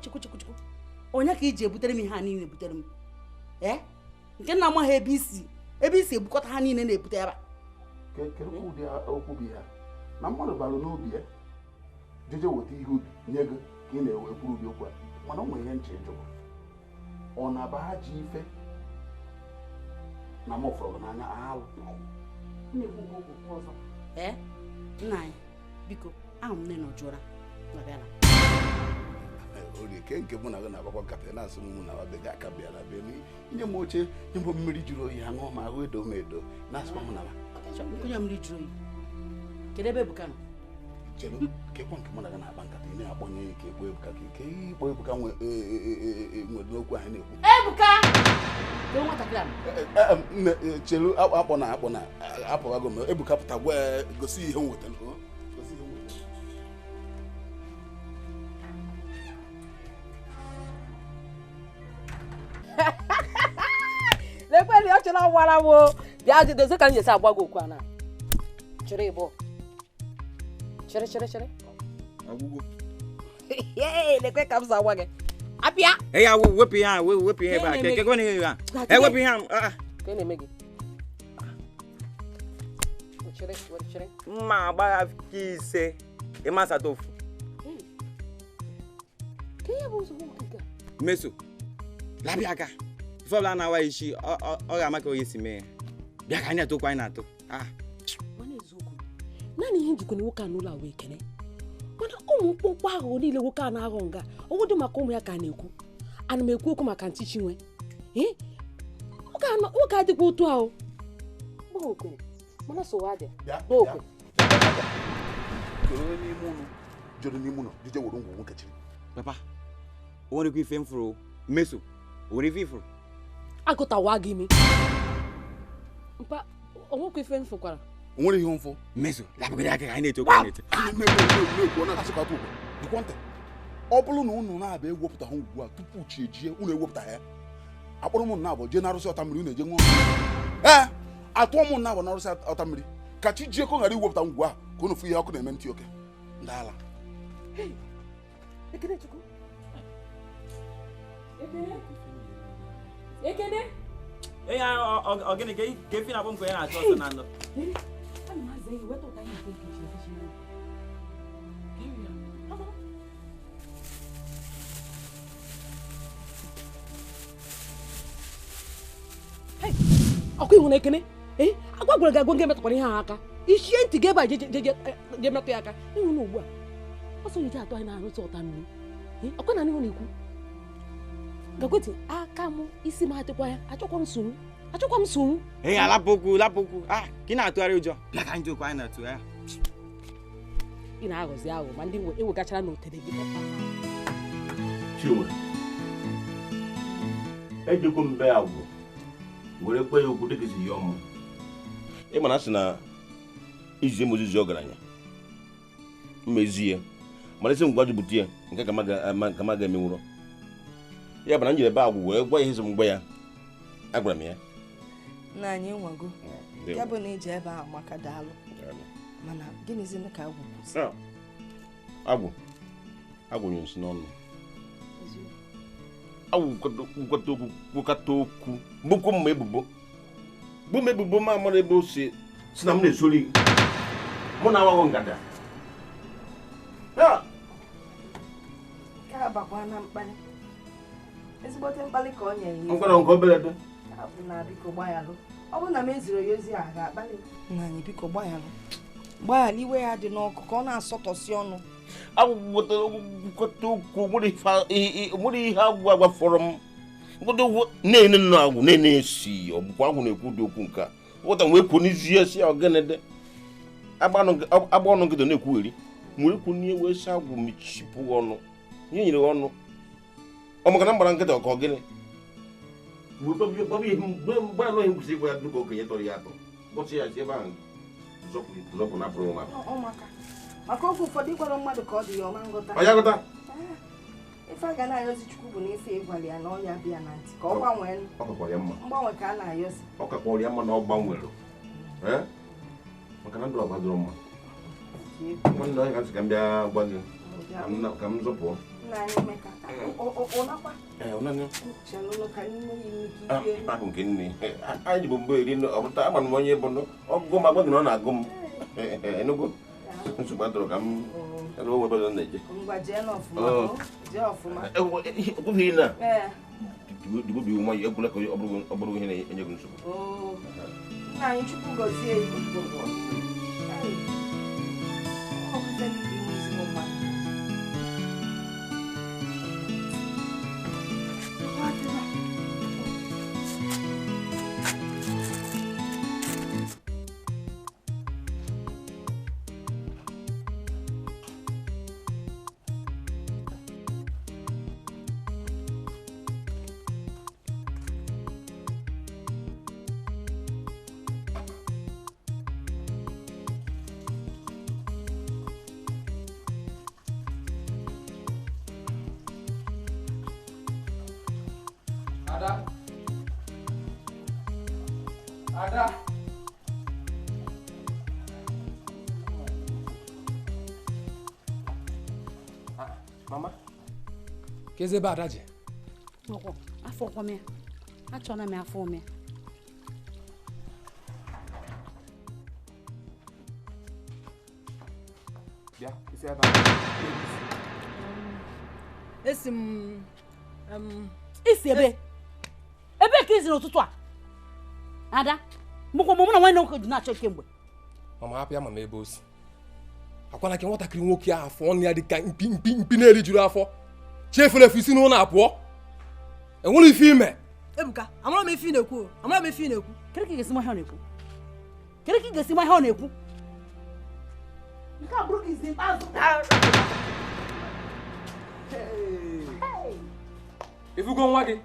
chukwu onye ka iji ebutere m ihe a niile ebutere m nke nna amaghị ebe isi ebukọta ha niile na-ebute ebe ụdị okwu bụ ya na mmadụ balụ n'obi ya jeje weta ihe ubi nye gị ka ị na-ewe kwuru ubi okwu a mana o nwere ihe nche jụrụ ọ na-aba ha ji ife na m fọrọ n'anya alụ ee nna anyị biko ahụ m nne nọ jụra na bịa na orie ke nke mụ na gị na-agbakwa nkata na-asụ mụ na be gị aka bịara be nye m oche nye m mmiri jụrụ oyi ha ṅụọ ma ahụ edo m edo na-asụkwa mụ na onye mmiri jụrụ oyi kedu ebe Ebuka nọ chere kekwa nke mụ na gị na-akpa nkata ị na-akpọnye ya ike ekpo Ebuka ka ike ikpo Ebuka nwere n'okwu anyị na-ekwu Ebuka chelu akpọ na apụgago m Ebuka pụta gwa gosi ihe m wetara lekweli ọ chọrọ gwara m bịa dozie ka m jesi agbago okwu a na chere ịbụ chere agwụgwọ lekwe ka m si agwa gị apịa ya wepụ ihe wepụ ihe ebe a kekwe na ihe a wepụ ihe a ka na-eme gị chere mma agbagha ka ise ịmasata ofu ka ihe bụ nsogbu nke meso labịa aka ife ọbụla na-awa isi ọ ga-ama ka onye si mee ya bịa ka anyị na-atụkwa anyị na-atụ mana eziokwu naanị ihe njikwa na nwoke a n'ụlọ wee kene mana ụmụ mkpụmkpụ aghụghọ niile nwoke a na-aghọ nga ọgwụdị maka ụmụ ya ka a na-ekwu ana m ekwu okwu maka ntị Chinwe nwoke adịkwa otu ahụ okwe mana sowa dị okwe jụrụ n'ime ụlọ dije were ngwụ nwoke chiri papa o nwerekwa ife m fụrụ meso o nwere ife ifụrụ agụtawa gị imi mpa onwekwa ife m fụkwara o nwere ihe mfụ meso lapụgịrị aka ka anyị na-eto ka anyị na-eto ọ bụrụ na unu na-abịa ewepụta ha ugbu a tupu chi ejie unu ewepụta ya akpọrọ m na abụ jee narụsị ọta mmiri unu eje ṅụọ ee atụọ m na abụ narụsị ọta mmiri ka chi jie ko ghara iwepụta ngwu a ka unu fụ ihe ọkụ na-eme ntị oke ndị ala Ekene ya ogene ka efi na-abụ nkwenye na-achọ ọsọ na ndụ ọkụ ịhụ na Ekene agwa gwara gị agwa nke metụkwara ihe ahụ aka ichie ntị gị ebe a je metụ ya aka ịhụ na ugbu a ọsọ ji atụ anyị na-arụtụ ọta mmiri ọkwa na n'ihu na-ekwu gakweti aka m isi m atịkwa ya achọkwa m nsogbu lapụ okwu ka ị na-atụgharị ụjọ bịa ka anyị dị okwu anyị na-atụgharị ị na-aghọzi aghụ ma ndị ewegachara na otere gị Chinwe ejikwa mbe agwụ were kwe ya okwu dịka si ya ọmụ ịma na sị na izi mozizi ọgaranya mmezie mana isi ngwa jupụta ya nke ka ma ga-emenwụrọ ya bụ na njire be agwụ wee gwa ihe isi mgbe ya agwara m ya nna anyị nwago ya bụ na iji ebe ahụ maka daalụ mana gịnịzi ka agwụ nyụ nsị n'ọnụ agwụ kwukọta okwu bụkwa mma ebubo ma amara ebe o si na m na-esori mụ na awaghọ ngada ka bakwa na mkpali ezigbote mkpali ka ọ nyere ya nkwara nke obere dị na biko gbaghalụ ọ bụrụ na m eziri ya ozi a ga-akpali nna anyị biko gbaghalụ iwe ya dị n'ọkụ ka ọ na-asọtọsi ọnụ agwụkwọta okwu nwere ihe agwụ agwafọrọ m ngwụdo na-ene nna agwụ na-esi ọbụkwa agwụ na-ekwu dị okwu nke a ụta wee kwuo n'izu ya si ọgịnịdị agba ọnụ gịdo na-ekwugheri nwere ikwu n'ihe wee si agwụ mechipụ ọnụ ihe nyere ọnụ ọ maka na mgbara nkịta ọka ọgịnị mgbe anụ ihe kwụsị ịgwa ya dịka okenye tọrọ ya atọ bọsị ya si ebe ahụ zọpụ na pụrụ maka oge ụfọdụ ịgwara mmadụ ka ọ dị ya ọma nghọta ọ ya ghọta ife a ga na-ayọzi Chukwu bụ na ife ịgwara ya na ọya bịa na ntị ka ọ gbanwee mgbanwe ka a na-ayọzi ọ kakpọrọ ya mma na ọ gbanwere maka na ndụ ọba dụrụ mma nwanne onye ka nsị ka m bịa gwa gị ka m zọpụọ ahụ nke nne anyị ji bụ mgbe eri ọbụta agba m onye bụ ọgụgụ m agwa gị na ọ na-agụ m enugo nsogbu adọrọ ka m webado na-eje okwughị na dibobi nwa ya ekwula ka ọ bụrụ ihe na-enye gị nsogbu Nna anyị Chukwu gọzie ya. Ada. Mama. Keze ba Ada je? Oko, afọ kwa me. Achọna me afọ me. Bịa, isi ebe isi ebe. Ebe ka izi n'ụtụtụ a. Ada, mụkwa mụ na nwanne nwoke dị na-achọ kemgbe. Mama hapụ ya mama ebe o si. Akwana ka nwatakịrị nwoke ahụ afọ ọnụ ya dị ka mpi na-eri juru afọ. Chefere efu isi n'ụlọ apụọ. Enwere ife ime. Ebuka, amara m ife na-ekwu. Amara m ife na-ekwu. Kere ka ga-esi ma ihe ọ na-ekwu. Kere ka ga-esi ma ihe ọ na-ekwu. Nke a bụrụ ka izi mkpazụ. Ifugo nwa gị.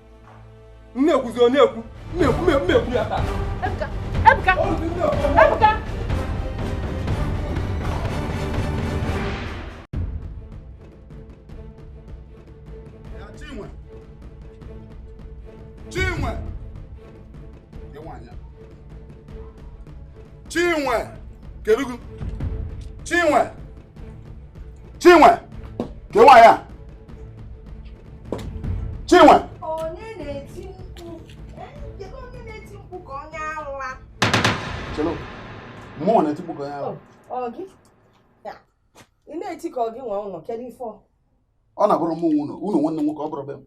Nne ekwuzi ọ na-ekwu. Mmekwu ya taa. Ebuka. Ebuka. Chinwe, kedugu. Chinwe, kewa ya. Chinwe. Onye na-eti mkpu. Kedu onye na-eti mkpu ka onye ala? Chelo. Mo na-eti mkpu ka onye ala. Ọ gị? Ya. Ị na-eti ka ọ gị nwa ụnọ kedu ife ọ? Ọ na-abụrụ mụ unu nwanne nwoke ọ bụrụ be m.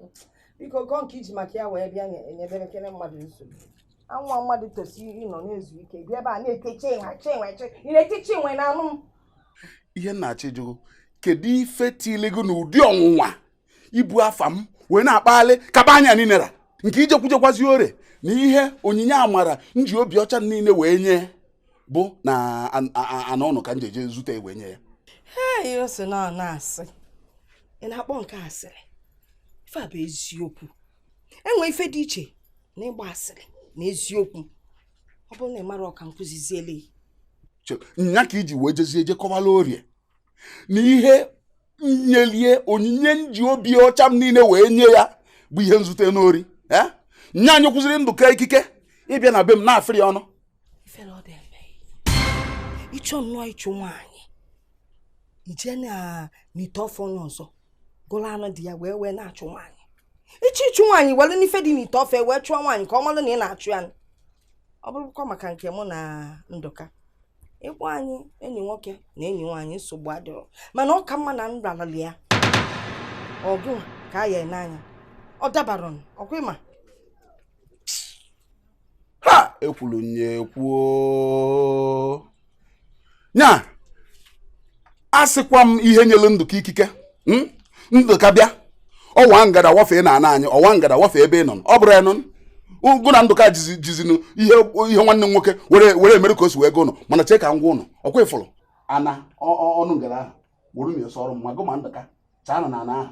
Biko gọ nke iji maka ya wee bịa nyebere kele mmadụ nsogbu. Anwa mmadụ tosiri ịnọ na-ezu ike bịa ebe a na-ete chinwe. Ị na-eti chinwe na anụ m. Ihe na-achị jụụ, kedu ife tilego n'ụdị ọnwụnwa ibu afa m wee na-akpali kaba anya ninera nke ijekwujekwazi ore na ihe onyinye amara nji obi ọcha niile wee nye bụ na ana ọnụ ka njeje zute wee nye ya. Hey, o si na-asị. Ị na-akpọ nke asịrị. Ife a bụ eziokwu. Enwe ife dị iche na ịgba asịrị na eziokwu. Ọ bụrụ na ị mara ọka nkụziziele. Nya ka iji wee jezie kọwala orie na ihe nyelie onyinye nji obi ọcha m niile wee nye ya bụ ihe nzute n'ori. Nya anyị kwụziri ndụka ikike ịbịa na be m na-afịrị ọnụ. Ifere ọ dị eme. Ịchọ nnọọ ịchụ nwaanyị. Ije na n'ite ọfọ n'ọzọ. Gụla anụ dị ya wee na-achụ nwaanyị. Ịchụ nwaanyị were n'ife dị n'ite ọfọ wee chụọ nwaanyị ka ọ malụ na ị na-achụ ya. Ọ bụrụkwa maka nke mụ na Ndụka. Ịkpọ anyị enyi nwoke na enyi nwaanyị nsogbu adịrọ. Mana ọ ka mma na nralali ya. Ọgụ ka a ya n'anya. Ọ dabara ọkwa ịma. Ha! Ekwulu nye ekwuo. Nya! Asịkwa m ihe nyelu Ndụka ikike. Ndụka bịa. Ọwa ngada wafee na ana anyị, ọwa ngada wafee ebe ị nọ. Ọ bụrụ ya nọ. Ụgụ na Ndụka jizinu ihe nwanne nwoke were emere ka o si wee go nọ mana chee ka ngwa ụnụ ọkwa ịfụrụ ana ọnụ ngara ahụ were na-eso ọrụ m ma gụ ma Ndụka chaa na ana ahụ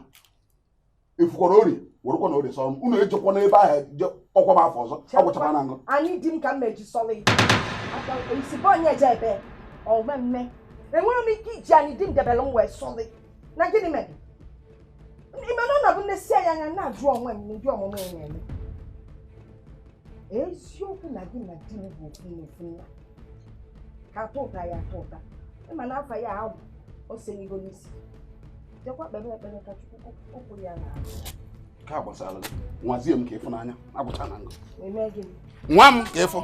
efukwara ori werekwa na ori sọrọ m unu ejekwa n'ebe ahụ ọkwa m afọ ọzọ agwụchakwa na ngụ Anyị di m ka m meji sọrọ isi onye eje ebe ọmemme enwere m ike iji anyị di m debere m wee sọrọ na gịnị mere ime na ọ na-abụ nnesi anya na-ajụ onwe m n'ụdị ọmụmụ na-eme eziokwu na gị na di m bụ ofu nna ka atụ ụta ya atụ ụta ịma na afa ya agwụ o senigo n'isi jekwa kpebe ekpere ka Chukwu okwu ya na ka gbasara nwazie m ka ịfụ n'anya agwụcha na ngụ eme gị nwa m ka ịfụ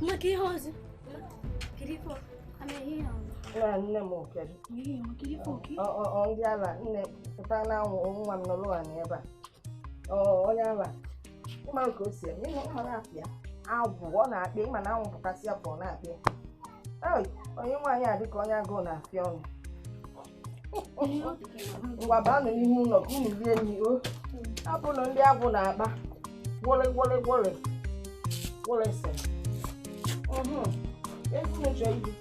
maka ihe ọzọ kiri fọ ama ihe ọzọ nne m okedu ndị ala nne pụta na nwa m n'ụlọ ha n'ebe a onye ala ịmara ka o si eme ịmara apịa agwụ ọ na-akpị ịma na anwụ pụtasị afọ ọ na-akpị onye nwaanyị a dịka onye agụụ na-afịa ọnụ ngwa baanụ n'ime ụlọ ka unu rie nri o hapụnụ ndị agwụ na-akpa gwọlesị ego chọọ ibi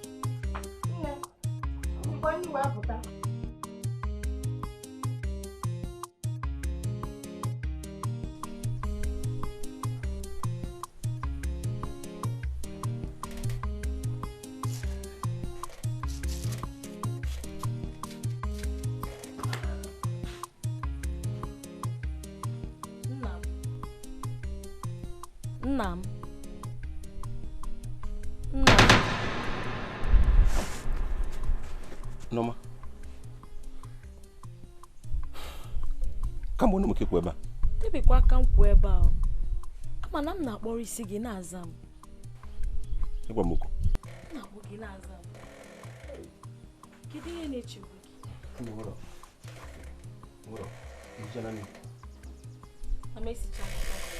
nne ngwa ndị wee pụta nna m Noma. Kamgbe unu mekekwa ebe a? Debekwa aka m kwụ ebe a. Ama na m na-akpọrọ isi gị na-aza m. Ịgwa m okwu. Na-akpọ gị na-aza m. Kedu ihe na-echegbu gị? Nwụrụ. Ijana ni. Amesicha m aka gị.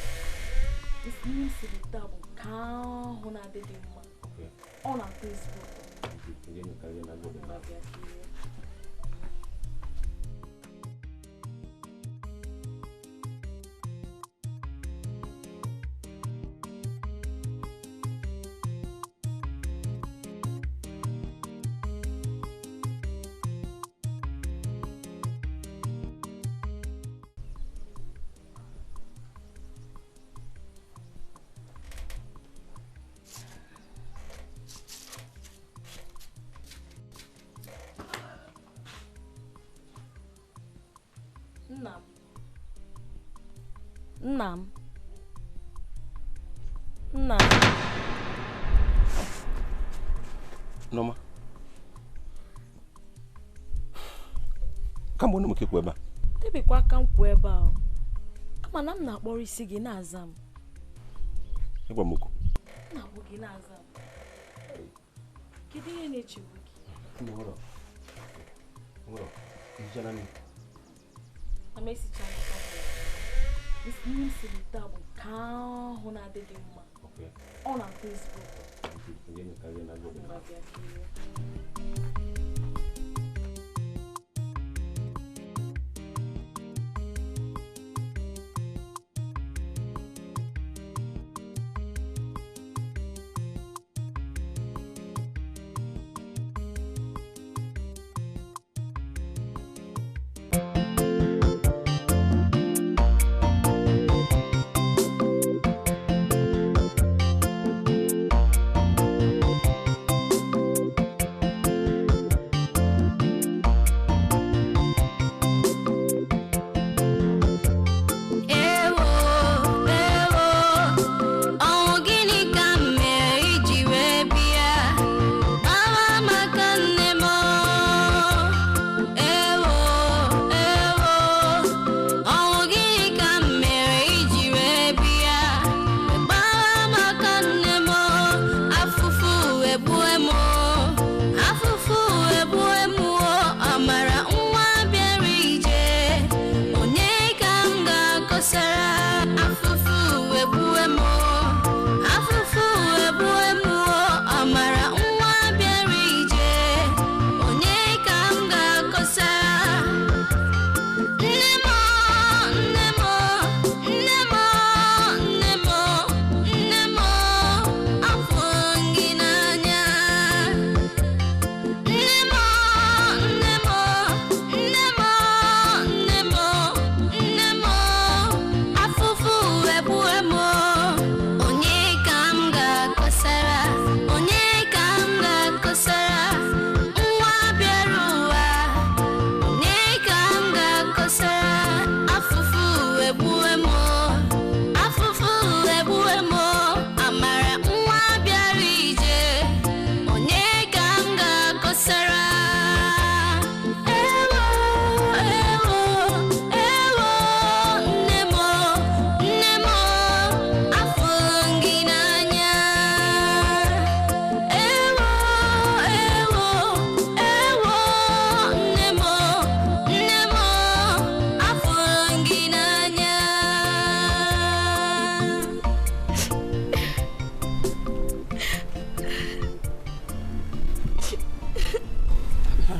Isi m siri taa bụ ka ahụ na-adịghị mma. Ọ na-atọ ezigbo ụtọ. Nna m. Noma. Kamgbe unu mekekwa ebe a? Debekwa aka m kwụ ebe a. Ama na m na-akpọrọ isi gị na-aza m. Ịgwa m okwu. Na-akpọ gị na-aza m. Kedu ihe na-echegbu gị? Nwụrụ. Ijana ni. Amesicha m aka gị. Isi m siri taa bụ ka ahụ na-adịghị mma. Ọ na-atọ ezigbo ụtọ.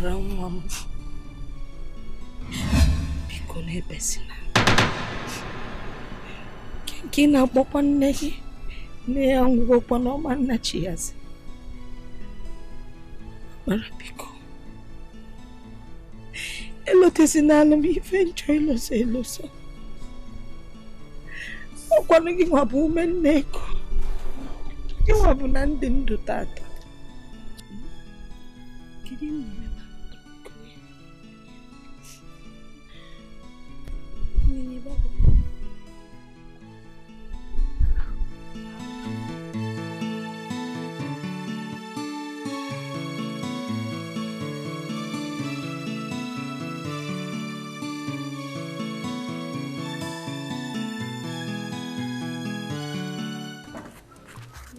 gbara nwa m biko na-ebesina nke ị na-akpọkwa nne gị nne ya nwụrụkwa n'ọma nna chi ya zi mara biko elotezinala m ife njọ iloso eloso ọkwanụ gị nwa bụ ume nne ego gị nwa bụ na ndị ndụ tata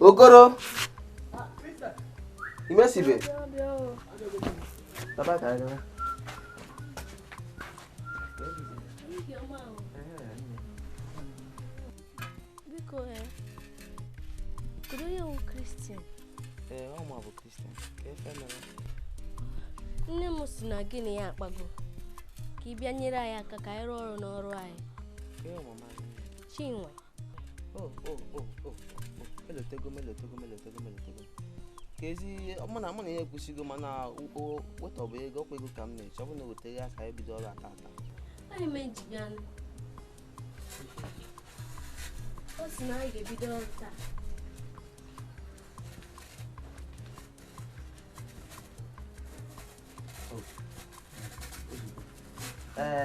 Okoro. Imesibe. Taba ka ga. Biko kudu yo Christian. Ọ ma bụ Christian. Ka efe mere. Nne m si na gịnị ya akpago. Ka ị bịa nyere anyị aka ka anyị rụọ ọrụ n'ọrụ anyị. Chinwe. Melotego. Kezi mụ na ya ekwusigo mana weta ọbụ ego ọkwa ego ka m na-eche ọ bụ na weta ya ka ebido ọrụ aka aka. Anyị mejiga. O si na anyị ga-ebido ọrụ taa.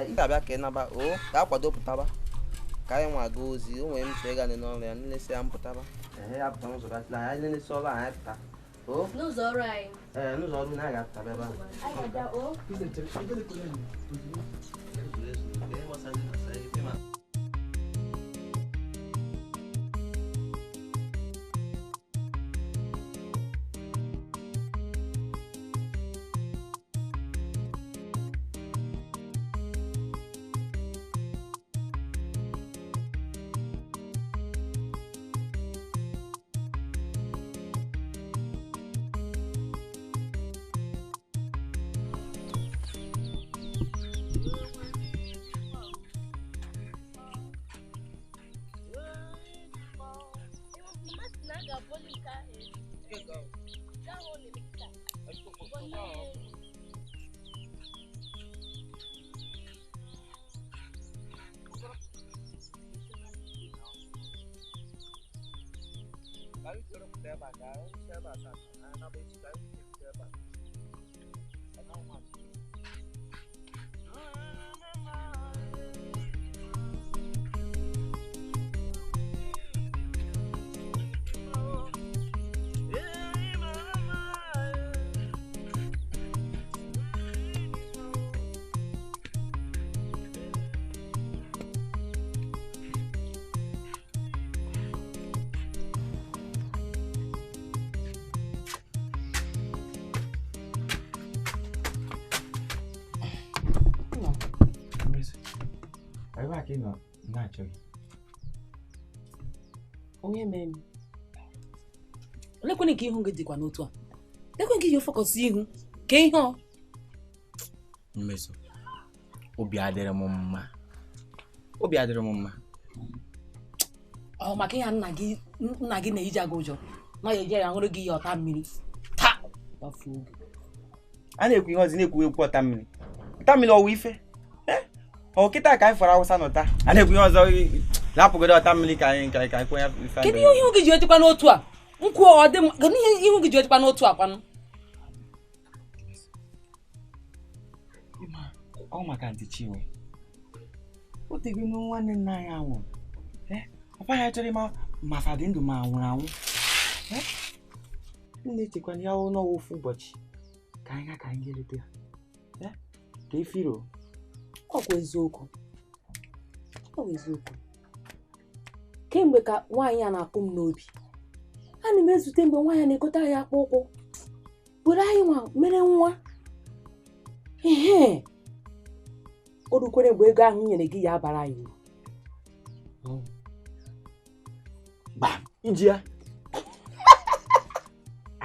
Ị ga-abịa ka ị naba ka akwado pụtaba ka anyị nwa aga ozi o nwere m so ịga n'ọrụ ya nlesi ya mpụtaba ya pụta n'ụzọ gasịla anyị nlesi ọrụ anyị pụta n'ụzọ ọrụ anyị n'ụzọ ọrụ na anyị ga-apụtaba ebe Ka nọ na-achọghị onye mee m olekwenị ka ihu gị dịkwa n'otu a lekwenị ka ihe fọkọsị ihu ka ihe ọ mmeso obi adịrị m mma ọ maka ihe nna gị na-eji aga ụjọ na ya eje ya ṅụrụ gị ihe ọta mmiri taa gbafuo oge a na-ekwu ihe ọzọ na-ekwu ọta mmiri ọwụ ife kịta ka anyị fọrọ awụsa n'ụta a na-ekwu ihe ọzọ lapụgodo ọta mmiri ka anyị kwenye ife kedu ihe ihu gị ji etikwa n'otu a nkwụ ọ dị kedu ihe ihu gị ji etikwa n'otu a kwanụ ọ maka ntị Chinwe o tego nwanne nna anyị anwụ papa ya chọrọ ịma ma fadị ndụ ma nwụrụ anwụ nne echekwana ya n'ọwa ofu ụbọchị ka anyị ga ka anyị ga-eleta ya ka efiro ọ bụ eziokwu kemgbe ka nwaanyị a na-akpụ m n'obi ana m ezute mgbe nwaanyị na-egote anyị akpa ụkwụ were anyị nwa mere nwa o rukwere mgbe ego ahụ nyere gị ya abara anyị uru gbam iji ya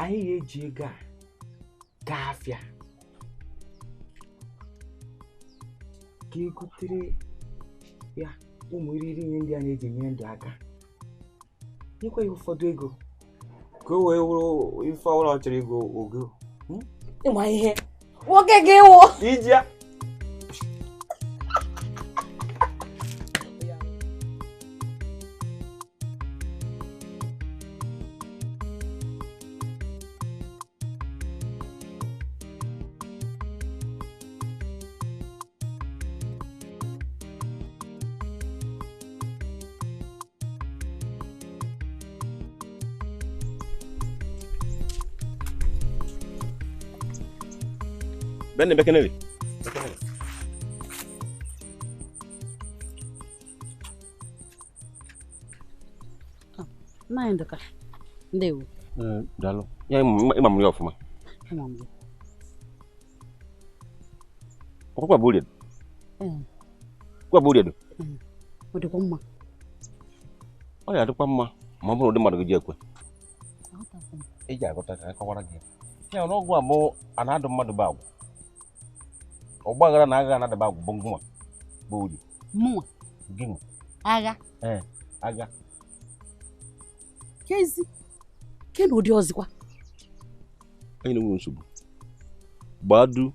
anyị ga-eji ego a gaa afịa ka egotere ya ụmụ iriri ihe ndị a na-eji enyere ndụ aka. Nyekwa ya ụfọdụ ego ka o wee wụrụ ife ọbụla ọ chọrọ ego ogo. Ịma ihe nwoke gị wụ iji ya Bene bekeneli. Nine Dikeh. Ndewo. Dalo. Ya imam yo fuma. Imam yo. Kwa buli. Kwa buli do. Odi ko mma. O ya do kwa mma. Ma bụrụ dị mmadụ gị ekwe. Eji agụta ka akọwara gị. Ya n'ọgwụ a bụ ana-adụ mmadụ bụ agwụ. Ọgbaghara na agha na-adaba agwụ bụ ngwa bụ uri. Mụnwa. Gị nwa. Agha. Agha. Kezi. Kenu ụdị ọzịkwa. Anyị na-enwe nsogbu. Gbadu.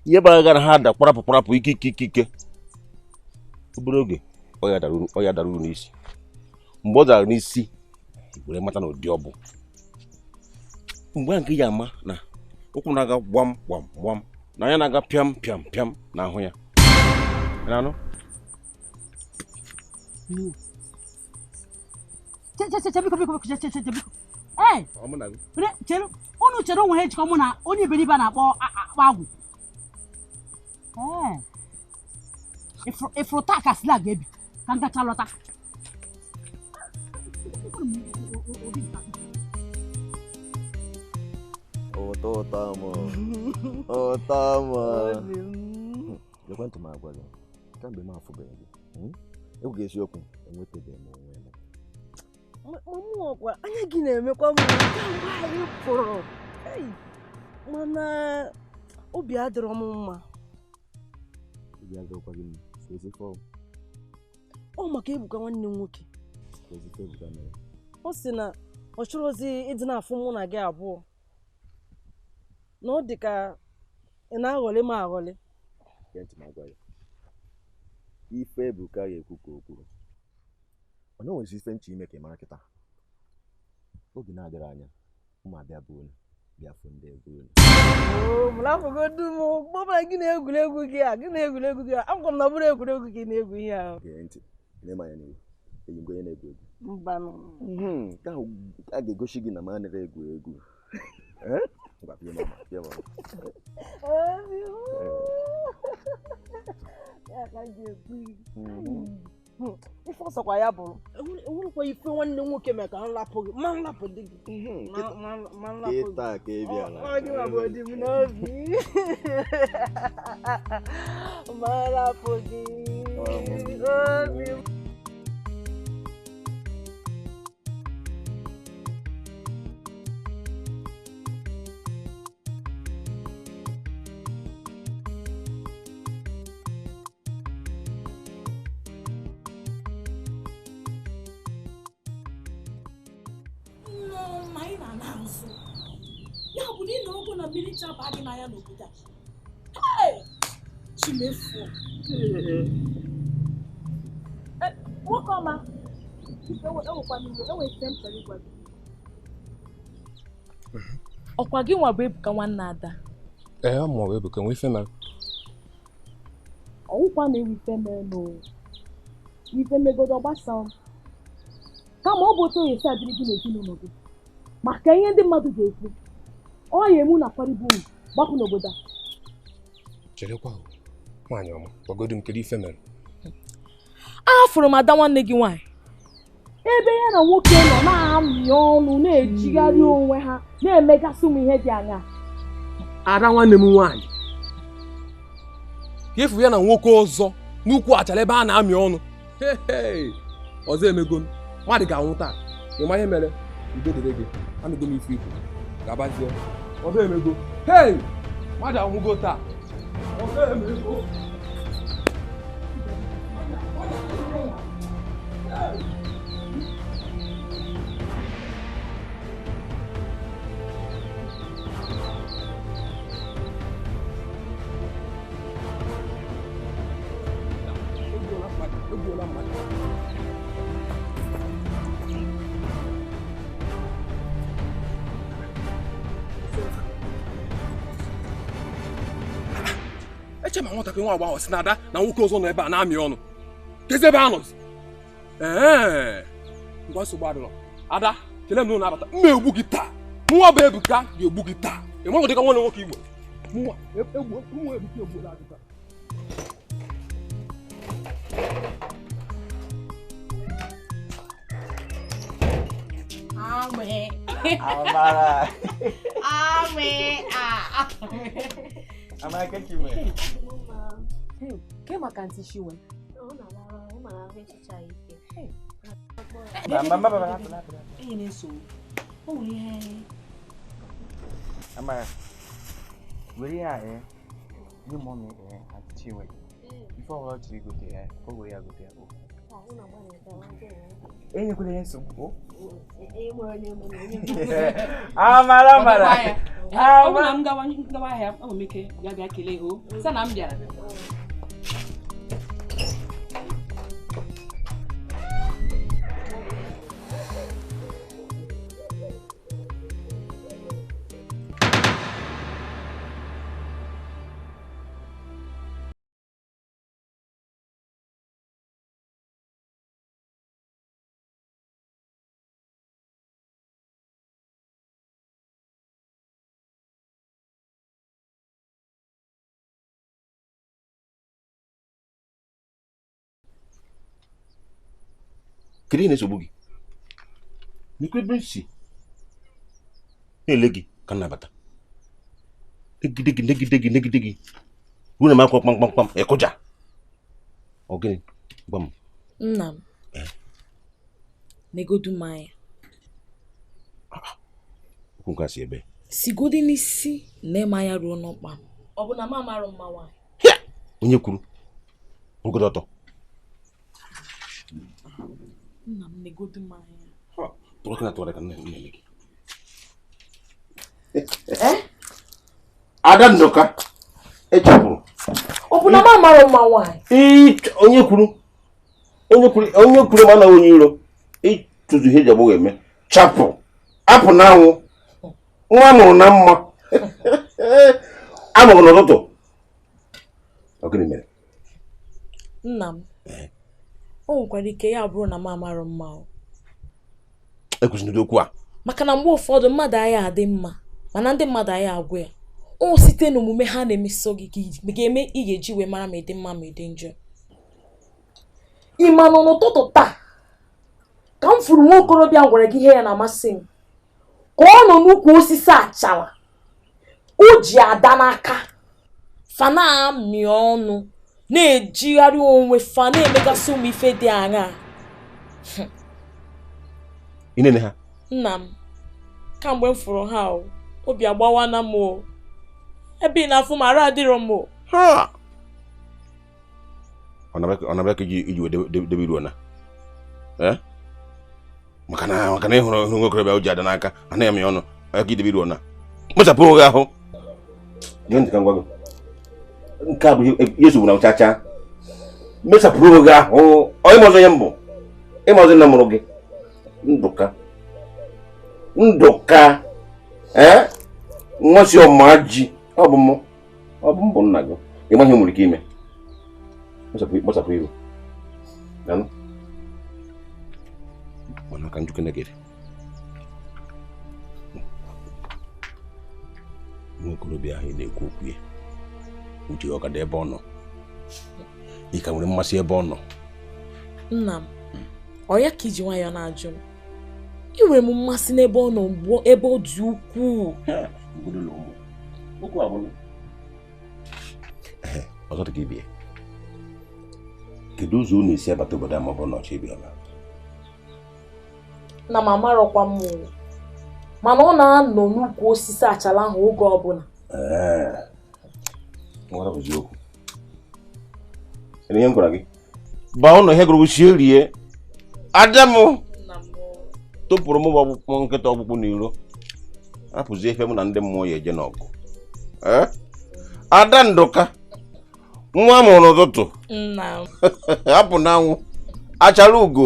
Ihe bụ agha na ha ada kwarapụ ike. Obere oge ọ ya dara uru n'isi. Mgbe ọ dara n'isi, were mata na ụdị ọ bụ. Mgbe nke ya ama na ụkwụ na-aga gbam na ya na-aga pịam n'ahụ ya. Ịnanụ? Biko. Ee! Unu chere onwe ha ejikọ mụ na onye iberibe na-akpọ agwụ. Ee! Ifuru taa ka sila ga-ebi ka ngacha lọta. Otama. Ekwentị m agwa gị kamgbe m afụbeghị gị. Egwu ga eziokwu enwetabeghị m onwe m. Mụ ọkwa anya gị na-emekwa m kamgbe anyị pụrụ. Mana obi adịrọ m mma. Obi adịrọkwa gị mma. Ọ maka Ebuka nwanne m nwoke. Ọ sị na ọ chọrọzi ịdị na-afụ mụ na gị abụọ. Na ọ dị ka ị na-aghọlị m aghọlị. Ntị m agwa ya. Ife Ebuka ga-ekwu ka o kwuru. Ọ na-enwezi ife nche ime ka ị mara kịta. Oge na-adịrị anya ụmụ abịa bụ unu bịa fụ ndị egwu unu. Mụlapụgodu m gbọbara gị na-egwuregwu gị a agwa m na ọ bụrụ egwuregwu gị na-egwu ihe ahụ. Gee ntị na-eme anya n'ihu eyi ngo onye na-egwu egwu. Mbanụ. Nke ahụ a ga-egosi gị na m anaghị egwu egwu. Ngwa pịa mama. Ya ka ji ekwu. Ife ọsọkwa ya bụ enwerekwa ife nwanne nwoke mee ka m lapụ gị ma m lapụ dị gị. Ịta ka ị bịara. Ọ gị ma bụ dị m n'obi. Ma lapụ gị. Obi m. Ya bụ na ị nọrọ ọgwụ na mmiri chaba gị n'anya n'obodo a. Chimefu. Nwoke ọma, ọkwa gị nwa bụ Ebuka nwanne Ada. Ọ mụrụ Ebuka nwe ife mere. Ọwụkwa na-ewe ife mere n'ụwa. Ife megodo gbasa kama ọ bụ otu onye si adịrị gị n'ezinụlọ gị. Maka ihe ndị mmadụ ga-ekwu. Ọ ya emu na kwaribu gbapụ n'obodo a. Cherekwa nwaanyị ọma, gwagodu m kedu ife mere. Afụrụ m Ada nwanne gị nwaanyị. Ebe ya na nwoke nọ na-amị ọnụ na-ejigharị onwe ha na-emegasị ụmụ ihe dị anya. Ada nwanne m nwaanyị. Ka efu ya na nwoke ọzọ n'ukwu achara ebe a na-amị ọnụ. Ọzọ emego m. Mmadụ ga-anwụ taa. Ịma ihe mere? Udo dịrị gị. Amego m ife ikwu. Gabazie. Ọzọ emego. Mmadụ anwụgo taa. Ọzọ emego. eche ma nwatakịrị nwa agbọghọ si na ada na nwoke ọzọ nọ ebe a na-amị ọnụ kezi ebe a nọzi ngwa nsogbu adịrọ ada kele m na ụlọ abata mma egbu gị taa nwa bụ Ebuka ga-egbu gị taa ịma nwere dịka nwanne nwoke Igbo nwa Ebuka egbuola adịka Ame. Amara. Ame. Amara kechi me. Ke maka nti shiwe. Mama. Eyi na-eso. O nwere ihe. Amara. Were ya ni mommy ati chiwe. Before we to go there, o were ya go there. Enye kule yenso ko. Amara. Ọ bụ na m gawa ahịa ọ nwere ike ya bịa kelee o. Sị na m bịara. Kiri na-esogbu gị n'ikwe ebe nsi na-ele gị ka nnabata negide gị ruo na makwa kpamkpam ịkụja ọ gịnị gwa m Nna m negodu mmanya okwu nke a si ebe sigodi n'isi na-eme anya ruo n'ọkpa ọ bụ na m amarụ mma nwaanyị onye kwuru ogodo ọtọ nna m negodu mmanya tụrụ ka nne gị Ada Ndoka echepụrụ ọ bụ na m amarụ mma nwaanyị onye kwuru ma na onye iro ịtụtụ ihe ji agbụghị eme chapụ apụ n'anwụ nwa mụrụ na mma amụrụ n'ụtụtụ ọ gịnị mere nna m o nwekwara ike ya bụrụ na m amarụ mma ekwesịrị okwu a maka na mgbe ụfọdụ mmadụ agha adị mma mana ndị mmadụ agha agwụ ya o site n'omume ha na-emeso gị ga-eme ị ga-eji wee mara ma ịdị mma ma ịdị njọ ịma nọ n'ụtụtụ taa ka m fụrụ nwa okorobịa gwara gị ihe ya na-amasị m ka ọ nọ n'ukwu osisi achara o ji ada n'aka fa na-amị ọnụ na-ejigharị onwe fa na-emegasị ụmụ ife dị aṅaa inene ha nna m kamgbe m fụrụ ha obi agbawana m ebe ị na-afụ m arụ adịrọ m ọ na-abịa ka iji wee debe iru na maka na ịhụrụ nwa okorobịa o ji ada n'aka anaghị amị ọnụ aka idebe iru na kpochapụ oge ahụ ihe ntị ka ngwa gị nke a bụ ihe sogbu na ụchacha mesapụrụ oge ahụ ịmọzọ ya mbụ ịmọzọ nna mụrụ gị Nduka nwa si ọma ji ọ bụ mbụ nna gị ịma ihe nwere ike ime gbasapụ iru mana ka njukwu negere nwa okorobịa ahụ na-ekwu okwu ya uche ọ gada ebe ọ nọ ị ka nwere mmasị ebe ọ nọ nna m ọ ya ka iji nwayọọ na-ajụ m inwere m mmasị n'ebe ọ nọ ebe ọ dị ukwuu ọzọ dị ka ibie kedu ụzọ unu esi abata obodo a ma ọ bụ n'ọchị ịbịala na m amarọkwa m mana ọ na-anọ n'ukwu osisi achala ahụ oge ọbụla okwu ihe m gwara gị gbaa ụlọ ihe gụrụ sie rie ada m tụpụrụ m ọkpụkpụ nkịta ọkpụkpụ n'iro hapụzie ife m na ndị mmụọ ya eje n'ọgụ Ada Ndoka nwa mụrụ n'ụtụtụ hapụ n'anwụ achara ugo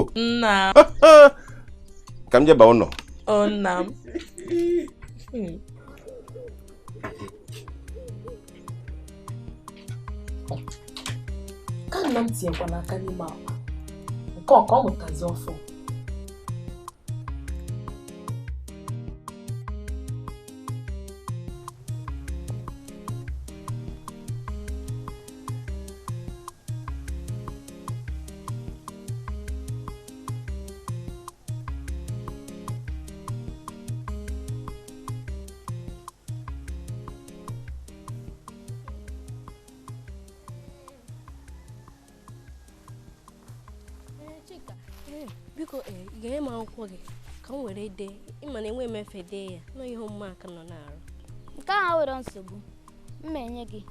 ka m jeba ụlọ nna m ka nna m tinyekwa n'aka n'ime akpa nke ọ ka ọ mụtazi ọfụ. Biko ga-enye m akwụkwọ gị ka m were dee ịma na enwe m efe dee ya na ihe omume aka nọ na-arụ. Nke ahụ nwere nsogbu mma enye gị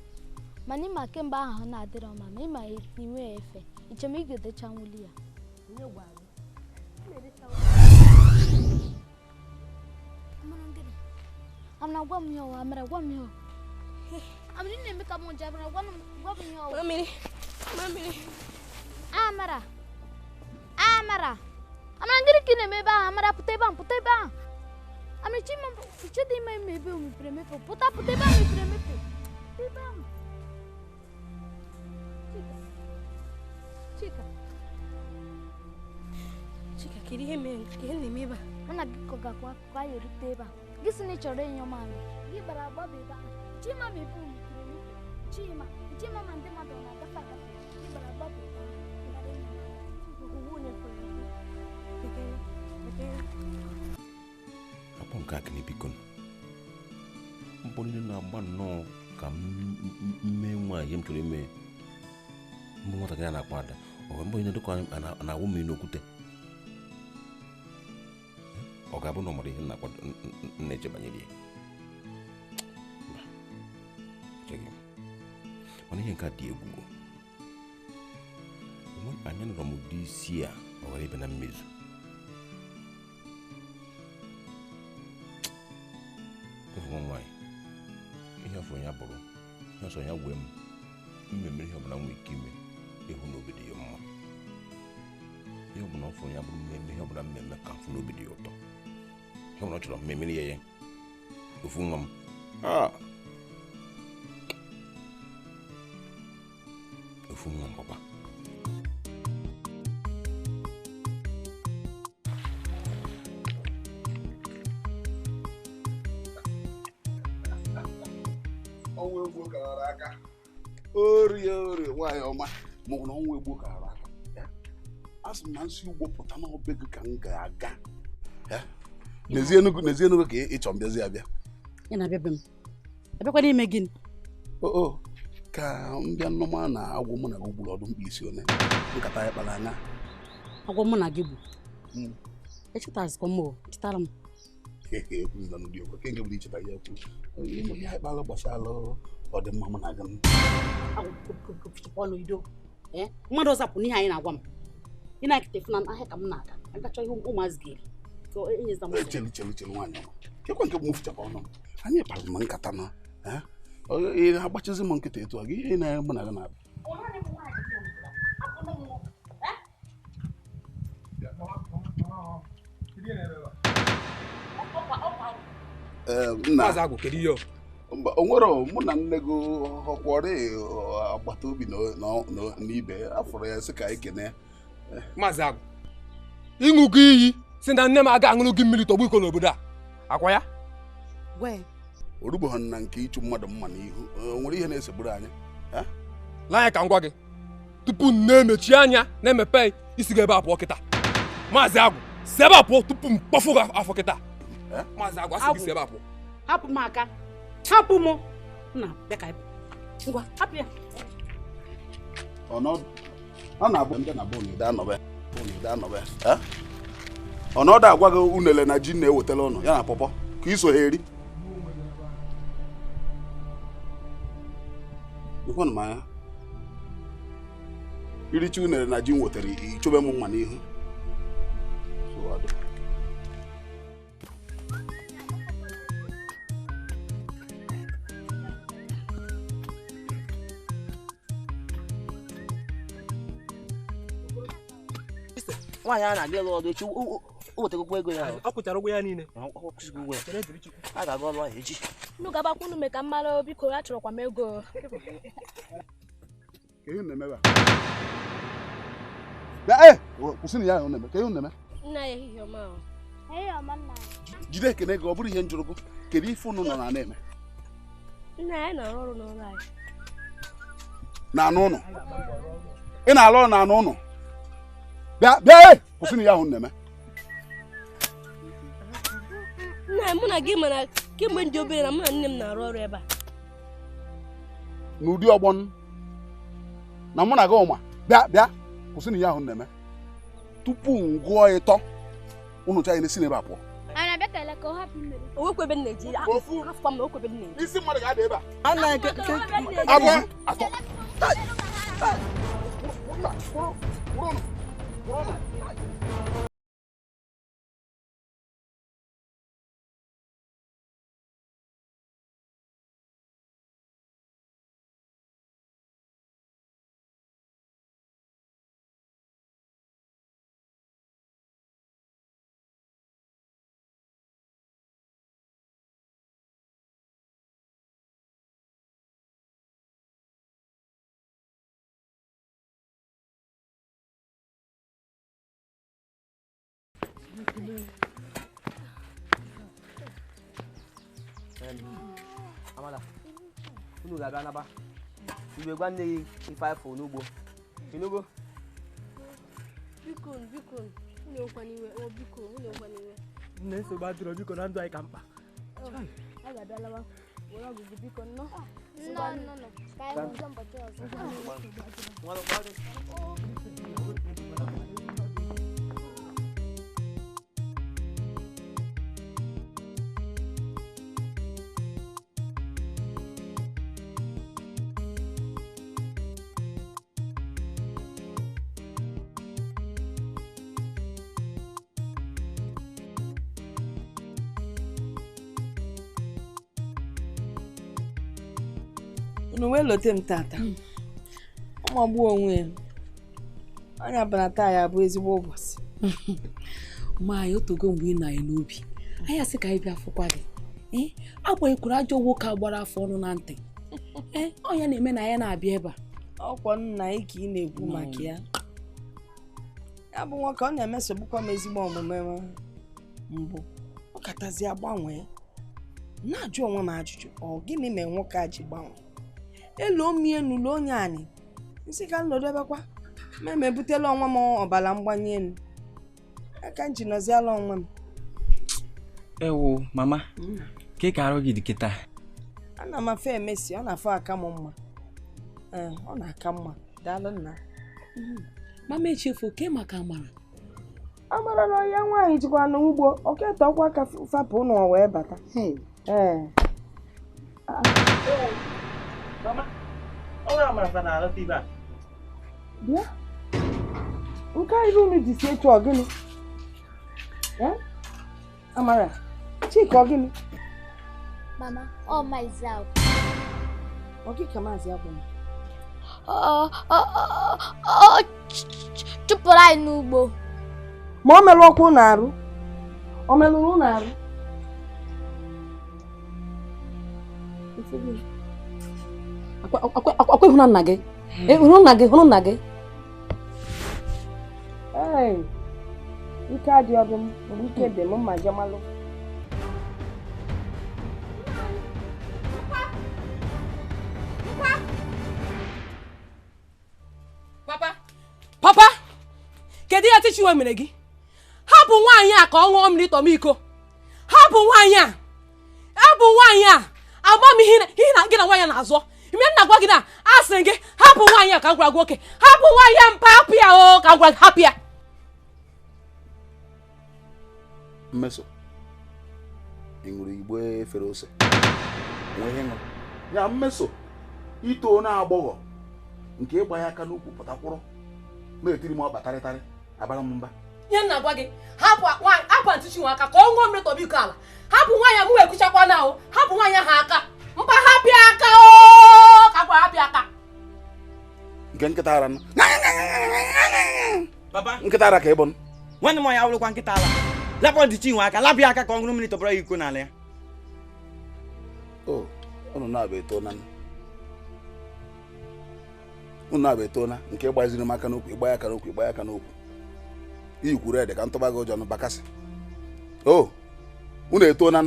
mana ịma kemgbe ahụ na-adịrọ mma ma ịma inwe efe iche m ị ga-edecha nwuli ya. Amara gwa m ihe ọwa Amara gwa m ihe ọwa Amara na-eme ka m ụja Amara gwa m ihe ọwa Mamiri Amara gịnị ka ị na-eme ebe ahụ Amara pụta ebe ahụ Amara chidi ime ebe o mepere emepe pụta ebe ahụ mepere emepe ebe ahụ Chika kedu ihe mere ka ị na-eme ebe a? Mụ na gị kọgakwa akụkọ anyị erute ebe a gị sị na ị chọrọ ịnyọ mamị gị gbara agbaba ebe ahụ Chima ma ebe o mepere emepe Chima ma ndị mmadụ na-agafe gị gbara agbaba ebe ahụ akpọ nke akịna biko mbọ niile na-agba nnọọ ka mme nwaanyị m chọrọ ime mbụ nwatakịrị na-akpọ ada ọ mbọ niile dịka na-awụ mmiri n'okwute ọ ga-abụ na ọ mara ihe na-eche banyere ya mana ihe nke a dị egwu anya nọrọ m ụdị isi a ọ ghara ebe na mmezu nwa nwaanyị ihe afọ ya bụrụ ihe ọsọ ya wee m mmemme ihe ọbụla nwee ike ime ịhụ n'obodo ya mma ihe ọbụla ọfọ ya bụrụ mmemme ihe ọbụla mmemme ka mfụ n'obodo ya ụtọ ihe ọbụla ọ chọrọ mmemme ya ya ofu nwa m ofu nwa m papa ọnwa egbo kara aka orie nwaanyị ọma ma ọ na ọnwa egbo kara aka a sị m na nsị ugbo pụta n'obe gị ka m ga-aga n'ezienugwu ka ịchọ mbịazi abịa ị na-abịa be m abịakwa n'ime gịnị ka mbịa nnọma na agwọ mụ na gị gburu ọdụ mkpirisi one nkata ya kpara anya agwọ mụ na gị bụ echetazikwa m chetara m ekwuzila n'ụdị okwu ka nke bụrụ icheta ya ekwu ihe anyị kpara gbasara ọdịmma mụ na gị mmadụ ọzọ pụ n'ihe anyị na-agwa m ị na-ekete efu na ahịa ka m na-aga agachọ ihe ụmụazị ga-eri chelu nwaanyị ọma kekwa nke bụ mfuchakwa ọnụ m anyị kpara m nkata na ị na-agbachizi m nkịta etu a gị ihe na mụ na gị na-abịa o nwere mụ na nne gị họkwọrị agbata obi n'ibe afọrọ ya sị ka anyị kene Maazị Agụ ịṅụ gị iyi si na nne m aga aṅụrụ gị mmiri tọgbu iko n'obodo a akwa ya orugbo na nke ịchụ mmadụ mma n'ihu o nwere ihe na-esegburu anyị laanya ka m gwa gị tupu na-emechi anya na-emepe isi gị ebe a pụọ kịta Maazị Agụ si ebe a pụọ tupu m kpọfụ gị afọ kịta Maazị Agụ asị gị si ebe a pụọ hapụ m aka hapụ m na bịa ka ngwa hapụ ya ọ na-abụ ndị na bụnide anọbe ọnọdụ agwa gị unele na ji na-ewetara ụnụ ya na pọpọ ka iso ha eri ekwenụ m anya irichi unele na ji m wetara ichobe m mma n'ihu nwaanyị a na-aga ịlụ ọdụ echi o wetakwa ego ya ọ kwụchara ụgwọ ya niile a ga-aga ọrụ ahụ echi unu gabakwa unu mee ka m mara biko ya chọrọkwa m ego ka ihe na-eme ba bịa kwụsị na ya ahụ na-eme ka ihe na-eme nna ya ehihie ọma ahụ jide ekene gị ọ bụrụ ihe njụrụ gị kedu ife unu nọ na-eme nna ya na-arụ ọrụ n'ụlọ anyị na-anụ ụnụ ị na-alụ ọrụ na-anụ ụnụ bịa kwụsị na ya ahụ na-eme nna mụ na gị mana kemgbe ndị obere na mụ na nne m na-arụ ọrụ ebe a n'ụdị ọgbọ na mụ na gị ụma bịa kwụsị na ya ahụ na-eme tupu m gụọ ịtọ unu cha na-esi n'ebe a pụọ owekwebe nna eji afọ m na okwebe nna eji isi mmadụ ga-ada ebe a abụghị atọ Amala, unu ga-abịa naba iwe gwa nne gị ife afọ n'ugbo ịnụgo biko unu ekwana iwe biko unu ekwana iwe nne nsogbu adịrọ biko na ndụ anyị ka mkpa a ga-abịa lawa were ọgụgụ biko nnọ ka anyị ụzọ mbọchị ọzọ unu wee lote m tata ụmụ onwe anya bara taa ya bụ ezigbo ụbọchị ma anyị otogo mgbe ị na-anyị n'obi anyị asị ka anyị bịa fụkwa gị agbanyekwuru ajọ nwoke agbara afọ ọnụ na ntị ọnya na-eme na ya na-abịa ebe a ọkwọ nna anyị ka ị na-ekwu maka ya ya bụ nwoke ọ na-emesogbukwa m ezigbo omume mbụ ọ katazi agbanwee na-ajụ onwe m ajụjụ ọ gịnị mere nwoke a ji gbanwee elu omie n'ụlọ onye anyị nsị ka nnodo ebekwa ma emebutela onwe m ọbara mgbanye elu aka nji nọziala onwe m ewu mama ke ka arụ gị dị kịta ana m afọ emesi ọ na-afọ aka m mma ọ na-aka mma daalụ nna mama echefu ke maka Amara na ya nwaanyị jikwa n'ugbo oketa ọkwa ka fapụ ụnụ wee bata mama ọ Amara fa na alọta ibe a bịa nke iru unu dị si etu ọgịnị Amara Chika ọgịnị Mama, oh my God. Ọgịka maazị agwụ Chụpụrụ anyị n'ugbo. Ma o melụ ọkụ na-arụ o melụrụ na-arụ akwa ịhụna nna gị hụrụ nna gị ike adị ọdụ m mgbe ike dị m ma jemalụ papa kedu ihe Chichiwe mere gị hapụ nwaanyị a ka ọ ṅụọ mmiri tọmiko hapụ nwaanyị a agba m ihe na gị na nwaanyị na-azọ ime nna gwa gị na asịrị gị hapụ nwaanyị a ka m gwara gị oke hapụ nwaanyị a mpa hapụ ya o ka m gwara gị hapụ ya mmeso ị ṅụrụ igbo efere ose nwe ihe ṅụrụ ya mmeso ito na-agbọghọ nke ịgba ya aka n'ukwu pụtakwụrụ na-etiri m ọba tarịtarị abara m mba ihe nna gwa gị hapụ Chichiwe aka ka ọ ṅụọ mmiri tọmiko ala hapụ nwaanyị a m wee kuchakwa na ahụ hapụ nwaanyị ahụ aka mpa hapịa aka o ka gwara hapịa aka nke nkịta ara papa nkịta ara ka ịbụ nwanne m ya awụrụkwa nkịta ala lapụ Chichiwe aka lapịa aka ka ọ ṅụrụ mmiri tọbara ya iko n'ala ya unu na-abụ eto na unu na-abụ etona nke gbaziri m aka n'okwu ịgba ya aka n'okwu ịgba ya aka n'okwu iyi kwuru ede ka ntụba gị ụjọ bakasị o unu etona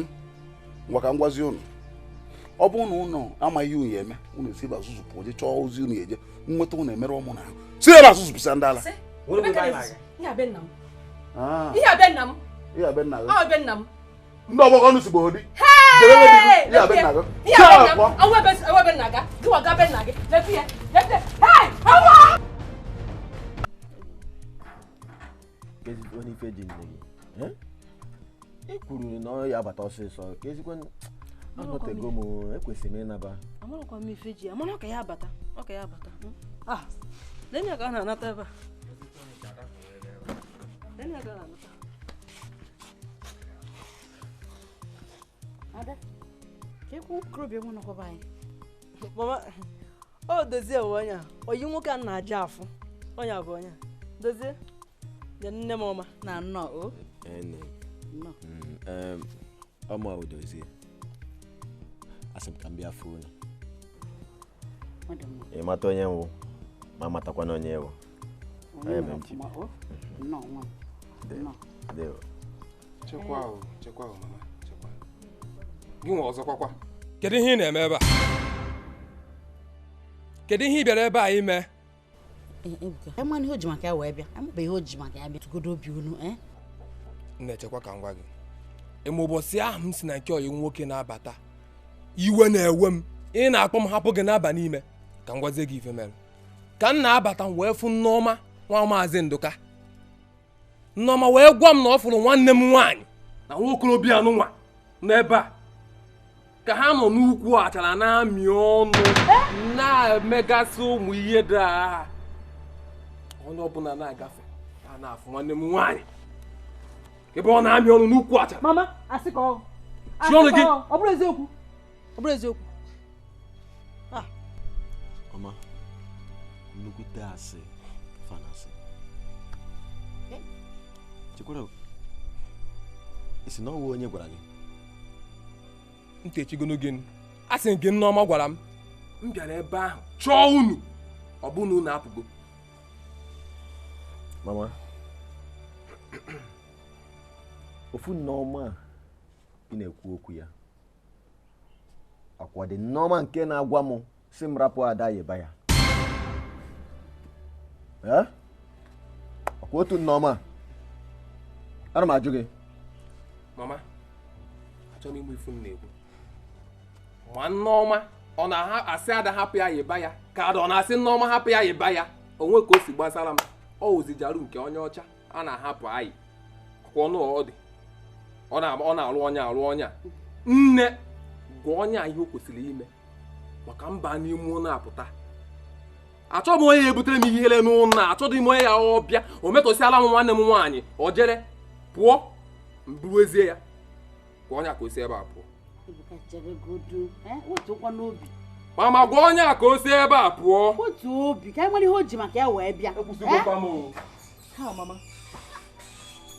ngwa ka m gwazi unu ọ bụ na unu amaghị unu eme unu esi ebe asụsụ pụọ je chọọ ozi unu eje nweta unu emere ụmụ na ahụ si ebe asụsụ pụsa ndị ala ndị ọgbọgọ ọnụ si gbodi ị kwuru na ọ ya abata ọsịsọ ka ezikwe anọtego m ekwesịrị m ịnaba amarakwa m ife ji amara ka ya abata ọ ka ya abata lenya ka a na-anata ebe a lenya ka a na-anata ada kekwu krobie mụ nọkwa anyị mama o dozie onye a oyi nwoke a na-aja afụ onye bụ onye dozie ya nne m ọma na nnọọ o ọma odozie asị m ka m bịa fụ unu ị mata onye nwụ ma matakwana onye nwụ chekwa mama chekwa gị nwe ọzọkwakwa kedu ihe ị na-eme ebe a kedu ihe ị bịara ebe a ime enwe ihe o ji maka ya wee bịa amụba ihe o ji maka ya bịa tugodo obi unu na-echekwa ka m gwa gị eme ụbọchị ahụ m si na nke oyi nwoke na-abata iwe na-ewe m ị na-akpọ m hapụ gị n'aba n'ime ka m gwazie gị ife mere ka m na-abata m wee fụ Nneọma nwa maazị Ndụka Nneọma wee gwa m na ọ fụrụ nwanne m nwaanyị na nwa okorobịa nwa n'ebe a ka ha nọ n'ukwu achara na-amị ọnụ na-emegasị ụmụ ihe daa onye ọbụla na-agafe a na-afụ nwanne m nwaanyị ebe ọ na-amị ọnụ n'ukwu achara mama asị ka ọ bụrụ eziokwu ọ bụrụ eziokwu ọma nnukwute asị fanasị chekwara isi na ọwụ onye gwara gị ntechigono gị asị nke Nneọma gwara m m bịara ebe ahụ chọọ unu ọ bụ na unu apụgo mama ofu Nneọma ị na-ekwu okwu ya akwa dị Nneọma nke na-agwa m si m rapụ ada yeba ya ọkwa otu Nneọma ana m ajụ gị mama achọrọ m igbu ifu m na-ekwu ma Nneọma ọ na-asị ada hapụ ya yeba ya ka ada ọ na-asị Nneọma hapụ ya yeba ya onwe ka o si gbasara m ọ ozijaru nke onye ọcha a na-ahapụ anyị kwa ọnụ ọ dị ọ na-alụ ọnya alụ ọnya nne gwa ọnya ihe o kwesịrị ime maka mba n'ime ụlọ apụta achọghị m onye ya ebutere m ihe ele n'ụlọ achọghị m onye ya ọbịa o metọsịala m nwanne m nwaanyị o jere pụọ mbuwezie ya gwa ọnya ka o si ebe a pụọ mama gwa ọnya ka o si ebe a pụọ otu obi ka enwere ihe o ji maka ya wee bịa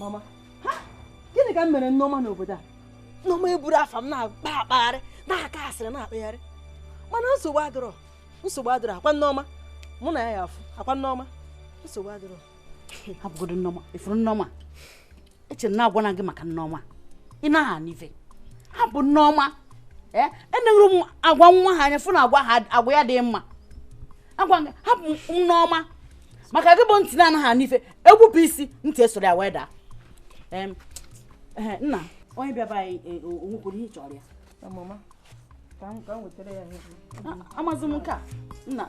mama gịnị ka m mere Nneọma n'obodo a Nneọma eburu afa m na-agba akpagharị na-aka asịrị na-akpagharị mana nsogbu adịrọ akwa Nneọma mụ na ya afụ akwa Nneọma nsogbu adịrọ hapụgodo Nneọma ifuru Nneọma echere na agwana gị maka Nneọma ị naghị n'ife hapụ Nneọma enegoro m agwa nwa ha anya fụ na agwa ya dị mma agwa gị hapụ Nneọma maka gị bụ ntị na-anaghị n'ife egbupụ isi ntị esoro ya wee daa nna onye bịaba anyị onwekwuru ihe chọrọ ya mama ka m wetara ya ihe amazi m nke a nna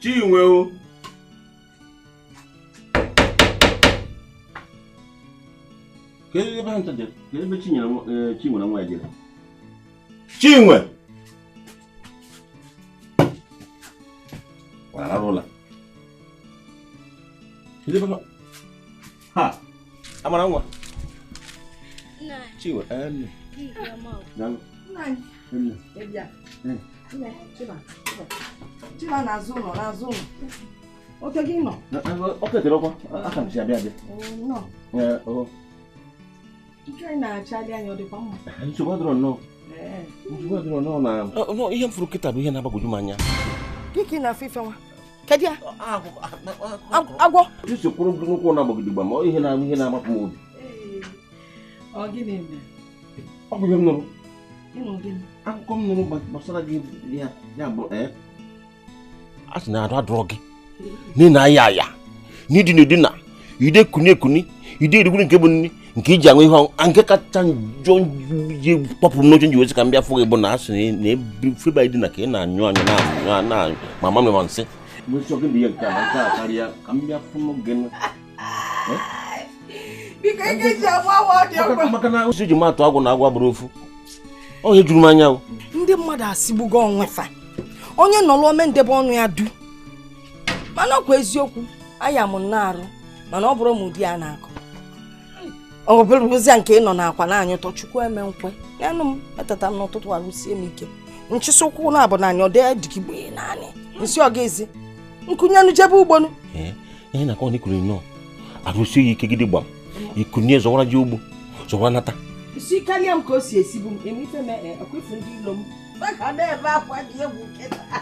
Chinwe o Kele ba nta je. Kele be Chinwe na nwa je. Chinwe. Wala rola. Kele ba. Ha. Amara nwa. Chinwe, Dan. Chima n'azụ ụlọ. Oke gị nọ? Oke tere ọkwa, aka m si abịa abịa. Nọ. Nke anyị na-achali anya ọ dịkwa mma. Nsogbu adịrọ nnọọ. Nsogbu adịrọ nnọọ na ihe m furu kịta bụ ihe na-agbagwoju m anya. Gịnị na-afọ ife nwa? Kedu ya? Agwọ. Isi kwụrụ nnukwu na-agbagide ma ihe na-amapụ m obi. Ọ gịnị mere? Ọ bụ ihe m nụrụ. Akụkọ m nụrụ gbasara gị ya bụ a sị na adụrọ gị n'ịna aya n'idina ide kuni ide erigwuru nke bụ nri nke iji anwe ihe nke kacha njọ ji kpọpụrụ n'oche nji wezi ka m bịa fụ gị bụ na a sị na efeba idina ka ị na-anyụ anyụ na ma mama m nsị nwesị gị ihe nke a karịa ka m bịa fụ gị maka na osi ji matụ agwụ na agwa bụrụ ofu onye juru m anya. Ndị mmadụ asịgbugo onwe fa onye nọrọ ome ndebe ọnụ ya du mana ọkwa eziokwu aya m na-arụ mana ọ bụrụ m ụdị a na-akọ ọ bụrụzia nke ị nọ n'akwa na-anyụtọ Chukwu eme nkwe yanụ m etata m n'ụtụtụ arụsie m ike nchịsị ụkwụ na-abụ na anya ọ dị dịkigbo naanị nsị ọ ga-ezi nkụnyenụ jebe ugbonu ihe na-akọ na ikuru nnọọ arụsie ya ike gide gbam ikunye zọwara ji ugbo zọwara nata isi karịa m ka o si esibu m emife m ekwefu ndị ilo m maka na-ebe akwa dị egwu kịta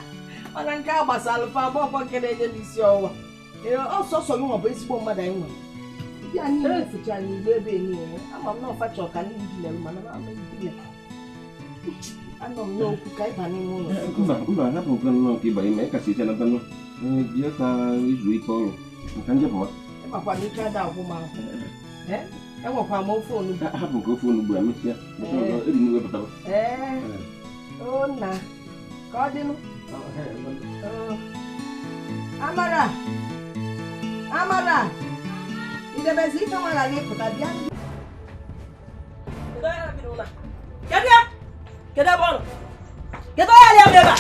mana nke a gbasara alụfa agbọkọ nke na-enye m isi ọwụwa ọsọsọ gị nwabụ ezigbo mmadụ anyị nwere ndị anyị na-efucha anyị ile ebe niile ama m na ọfacha ọka ndị dị mere mana ama ndị anọ m n'okwu ka ịba n'ime ụlọ mba hapụ nke nnọọ ka ịba ime kasị ise na ntanụ bie ka izu ike ọrụ nka njepụwa ịmakwa na ike ada agwụ m ahụ enwekwa m ofe onugbu hapụ nke ofe onugbu a mesịa eri n'iwe pụtara o nna ka ọ dịnụ Amara idebezi ife nwara gị pụta bịa kedu ebe ọ nọ? Kedu onye ya ebe a?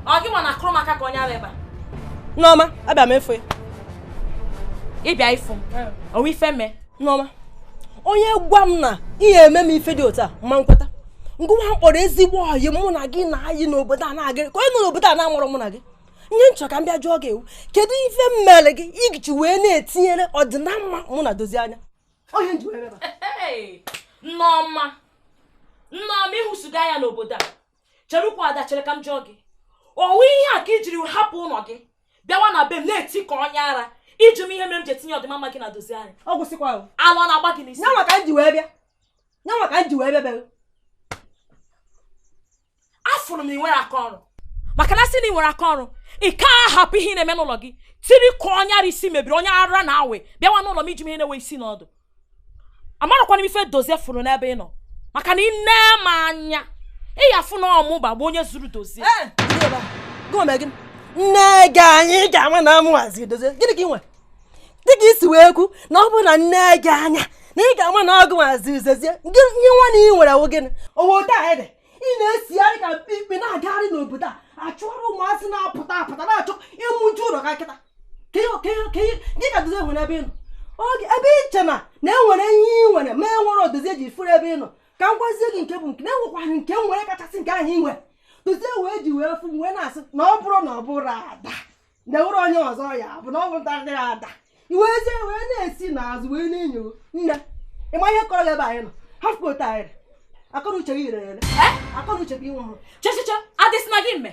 Ọ gị nwa na akụrụ maka ka onye ara ebe a? Nneọma, abịa m efu ya. Ịbịa ifụ onwe ife mee. Nneọma, onye gwa m na ihe eme m ife dị otu a ma nkweta ngụwa m kpọrọ ezigbo ọyị mụ na gị na anyị n'obodo a na-agịrị ka onye nọ n'obodo a na-amụrụ mụ na gị nye nchọ ka m bịa jụọ gị ewu kedu ife m mere gị iji wee na-etinyere ọdịnamma mụ na dozie anya onye nji wee ebe Nneọma ịhụsụga anya n'obodo a chere ụkwụ ada chere ka m jụọ gị owu ihe a ka i jiri hapụ ụlọ gị bịawa na be m na-eti ka onye ara iji m ihe mere m ji etinye ọdịmama gị na dozie anya ọ gwụsịkwa ahụ alụ ọ na-agba gị n'isi nyanwa ka m ji wee bịa afụrụ m na ị nwere aka ọrụ maka na sị na ị nwere aka ọrụ ị ka ahapụ ihe na-eme n'ụlọ gị tiri ka onye ara isi mebiri onye ara na-awe bịawa n'ụlọ m iji m ihe na-enwe isi n'ọdụ amarakwana m ife dozie fụrụ n'ebe ị nọ maka na ị nee m anya ị ya afụ na ọmụba bụ onye zuru dozie nne gị anyị ga-ama na amụhazi dozie gịnị ka ị nwe dịka isi wee kwu na ọ bụrụ na nne gị anya na ị ga-ama na ọgụ hazi dozie gị nye nwa na ị nwere awụ gịnị obodo a ede ị na-esigharị ka mkpi na-agagharị n'obodo a achụọrụ ụmụazị na-apụta na-achọ ịmụju ụlọ ka nkịta gị ka dozie nwere ebe ị nọ oge ebe iche na enwere ihe ị nwere ma enwere odozie ji furu ebe ị nọ ka m gwazie gị nke bụ nke na-enwekwaghị nke nwere kachasị nke ahụ ị nwere dozie wee ji wee fụ wee na-asị na ọ bụrụ na ọ bụrụ ada na-ewere onye ọzọ ya bụ na ọ bụ ntarịrị ada iwezie wee na-esi n'azụ wee na-enyo nne ịma ihe kọrọ ebe anyị nọ hapụ otu anyị akọnuche gị yere akọnuche gị nwe hụ chechiche adịsịna gị mme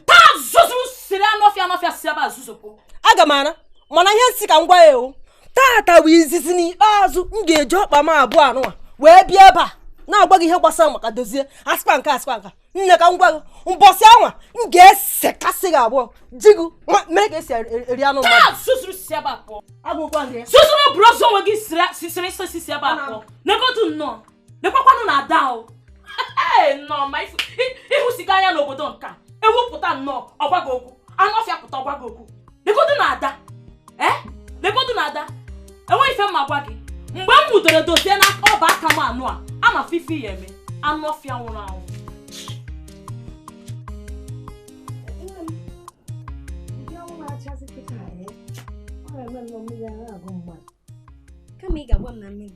taa zụzụrụ siri anọfịa si ebe azụzụpụ aga m ana mana ihe nsị ka m gwa ya ewu tata bụ izizi n'ikpeazụ m ga-eji ọkpa m abụọ anụwa wee bịa ebe a na-agwa gị ihe gbasara maka dozie asịkpa nka nne ka m gwa gị mbọsị anwa m ga-esekasị gị abụọ ji gị mere ka esi eri anụ mmadụ zụzụrụ si ebe a pụọ agwụkwa ndị ya zụzụrụ bụrụ ọzọ onwe gị sisiri isi si ebe a pụọ negodu nnọọ nekwakwanụ na ada o nnọọ ma ịhụsiga anya n'obodo nka ewepụta nnọọ ọgwa gị okwu anụ ọfịa pụta ọgwa gị okwu legodu na ada legodu na ada enweghị ife mma gwa gị mgbe m mụdoro dozie n'aka ọba aka m anụ a ama fifi ya eme anụ ọfịa nwụrụ anwụ kama ị ga-agwa m na mmiri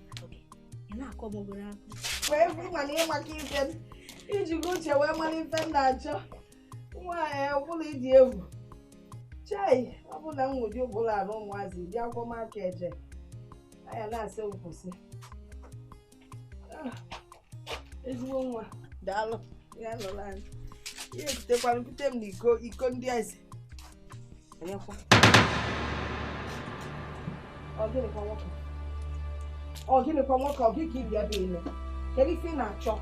ị na-akọ m obere akụ wee bụ mana ịmaka ife iji go uche wee mara ife m na-achọ nwaanyị ọbụla ịdị egwu chai ọ bụ na m nwụdị ụbụla arụ ụmụazị bịa gwọ m aka eje anya na-asị m kwụsị ezigbo nwa daalụ ya nọrọ anyị ihe butekwara bute m na iko ndị eze anyakwa ọ gịnịkwa nwoke ọ gị ka ịbịa bụ ile kedu ife ị na-achọ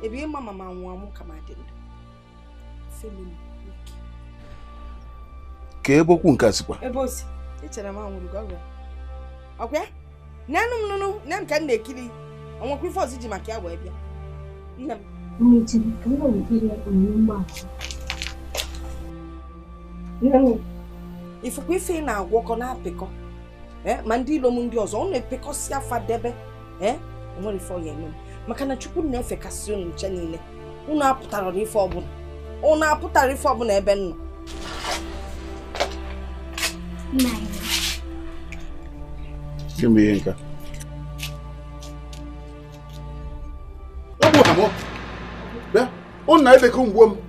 ebe ịma mama nwa m ka ma dị ndụ ka ebe okwu nke a sikwa ebe o si echere m anwụrụ gị ọkwa nenụ m nụnụ nne m ka m na-ekiri ọnwakwa ife ọzọ ji maka ya wee bịa nne m ifukwa ife ị na-agwọkọ na-apịkọ ma ndị ilo m ndị ọzọ ọ na-epekọsị afa debe onwere ife ọ ya eme maka na Chukwu na-efekasị unu nche niile unu apụtara ife ọbụla ebe m nọ gịnị ihe nka unu na-edekọ mgbe m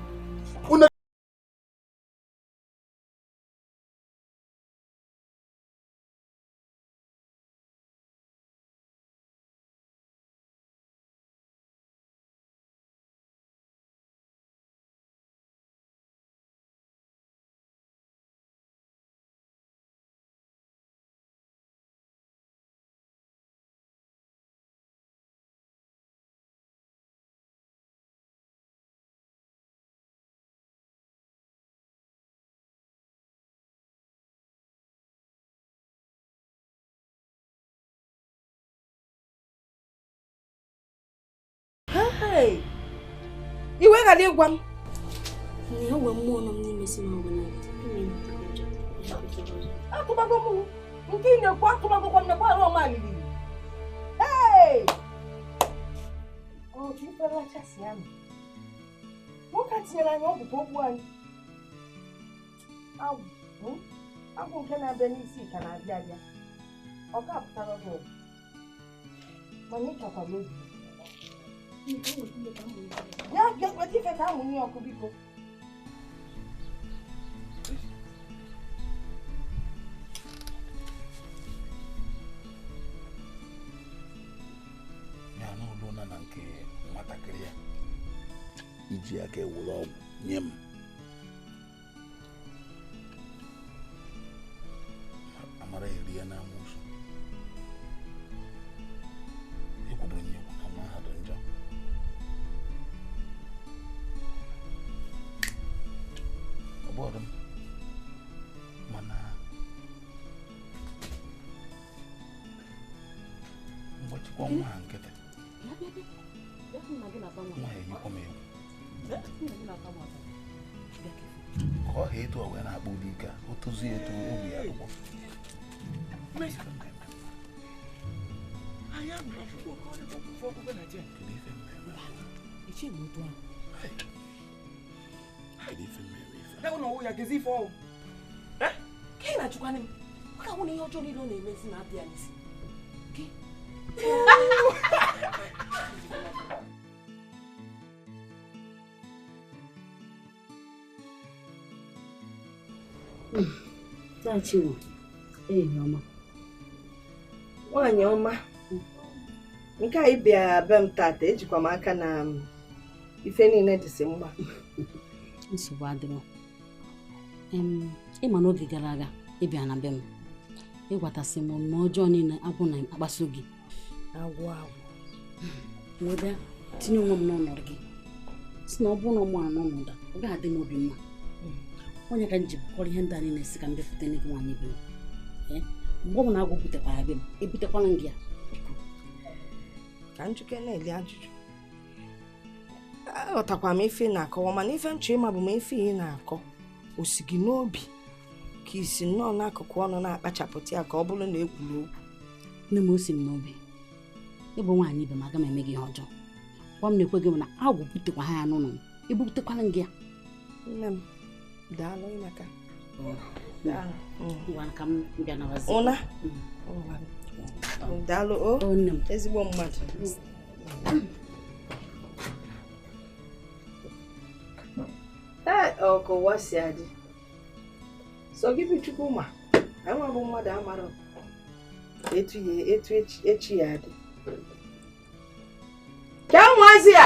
iwe ghara ịgwa m enwe mmụọ nọ m n'ime si na akụbago m nke ị na-ekwu akụbagokwa m na gbara ọma alili otu iferachasị ya nwoke a tinyere anyị ọgwụ ka okwu anyị agwụ nke na-abịa n'isi ka na-abịa abịa ọ ka apụtara gị ọgwụ mana ịchakwala obi ya bịa kweta ife ka amụ nye ọkụ biko ya n'ụlọ na nke nwatakịrị ya iji aka ewere ọgwụ nye m amara eri ya n'amụsụ ekwuburu nye ekwu na nwa ha dị njọ ọbọdụ m mana mgbachikwa nwa ha nkịtị nwa ya eyikwa m egwu ka ọ ha etu o wee na-akpọ ụdị ike o tozie etu obi ya akwụkwọ ihe ọjọọ niile ọ na-emezi na-abịa n'isi Tachiwo, ọma. Nwaanyị ọma nke a ịbịa be m tata ejikwa m aka na ife niile dịsị mma nsogbu adịrọ ịma n'oge gara aga ịbịa na be m ịgwatasị m na ọjọọ niile agwụ na akpaso gị agwụ wee tinye onwe m n'ọnọdụ gị si na ọ bụrụ na ọ mụrụ n'ọnọdụ ọ gaghị adị m obi mma onye ka m ji bụkọrọ ihe ndị a niile si ka m bịapụta n'ego nwaanyị be m mgbe ọ bụ na agwụ butekwara be m ebutekwala m gị ya ka njuke na-eli ajụjụ aghọtakwa m ife na-akọwa mana ife nchọ ịma bụ ma ife ị na-akọ o si gị n'obi ka isi nnọọ n'akụkụ ọnụ na-akpachapụta ya ka ọ bụrụ na ekwuru okwu? Nne m o si m n'obi ịbụ nwaanyị ibe m aga m eme gị ihe ọjọọ. Gwa m na-ekwe gị na agwụ butekwa ha ya n'ụlọ m, ebutekwala m gị ya. Nne m daalụ maka ụna daalụ o nne m ezigbo mmadụ. Ọkụ ụwa si adị so gị bụ Chukwu ma enwe bụ mmadụ amara etu echi ya adị ka ụmụazị ya.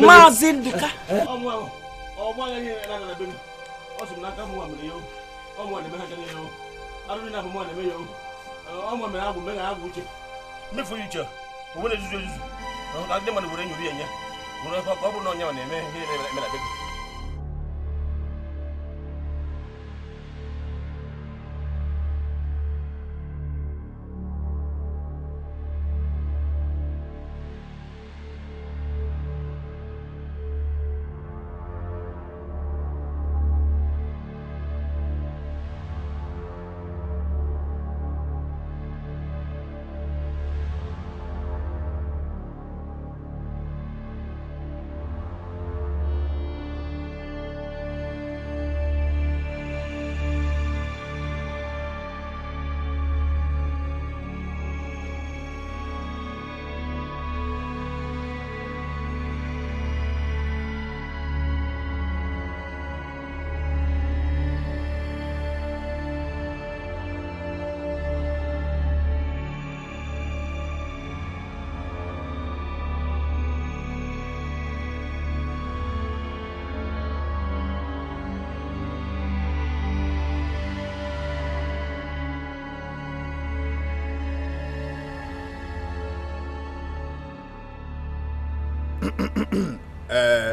Maazị Nduka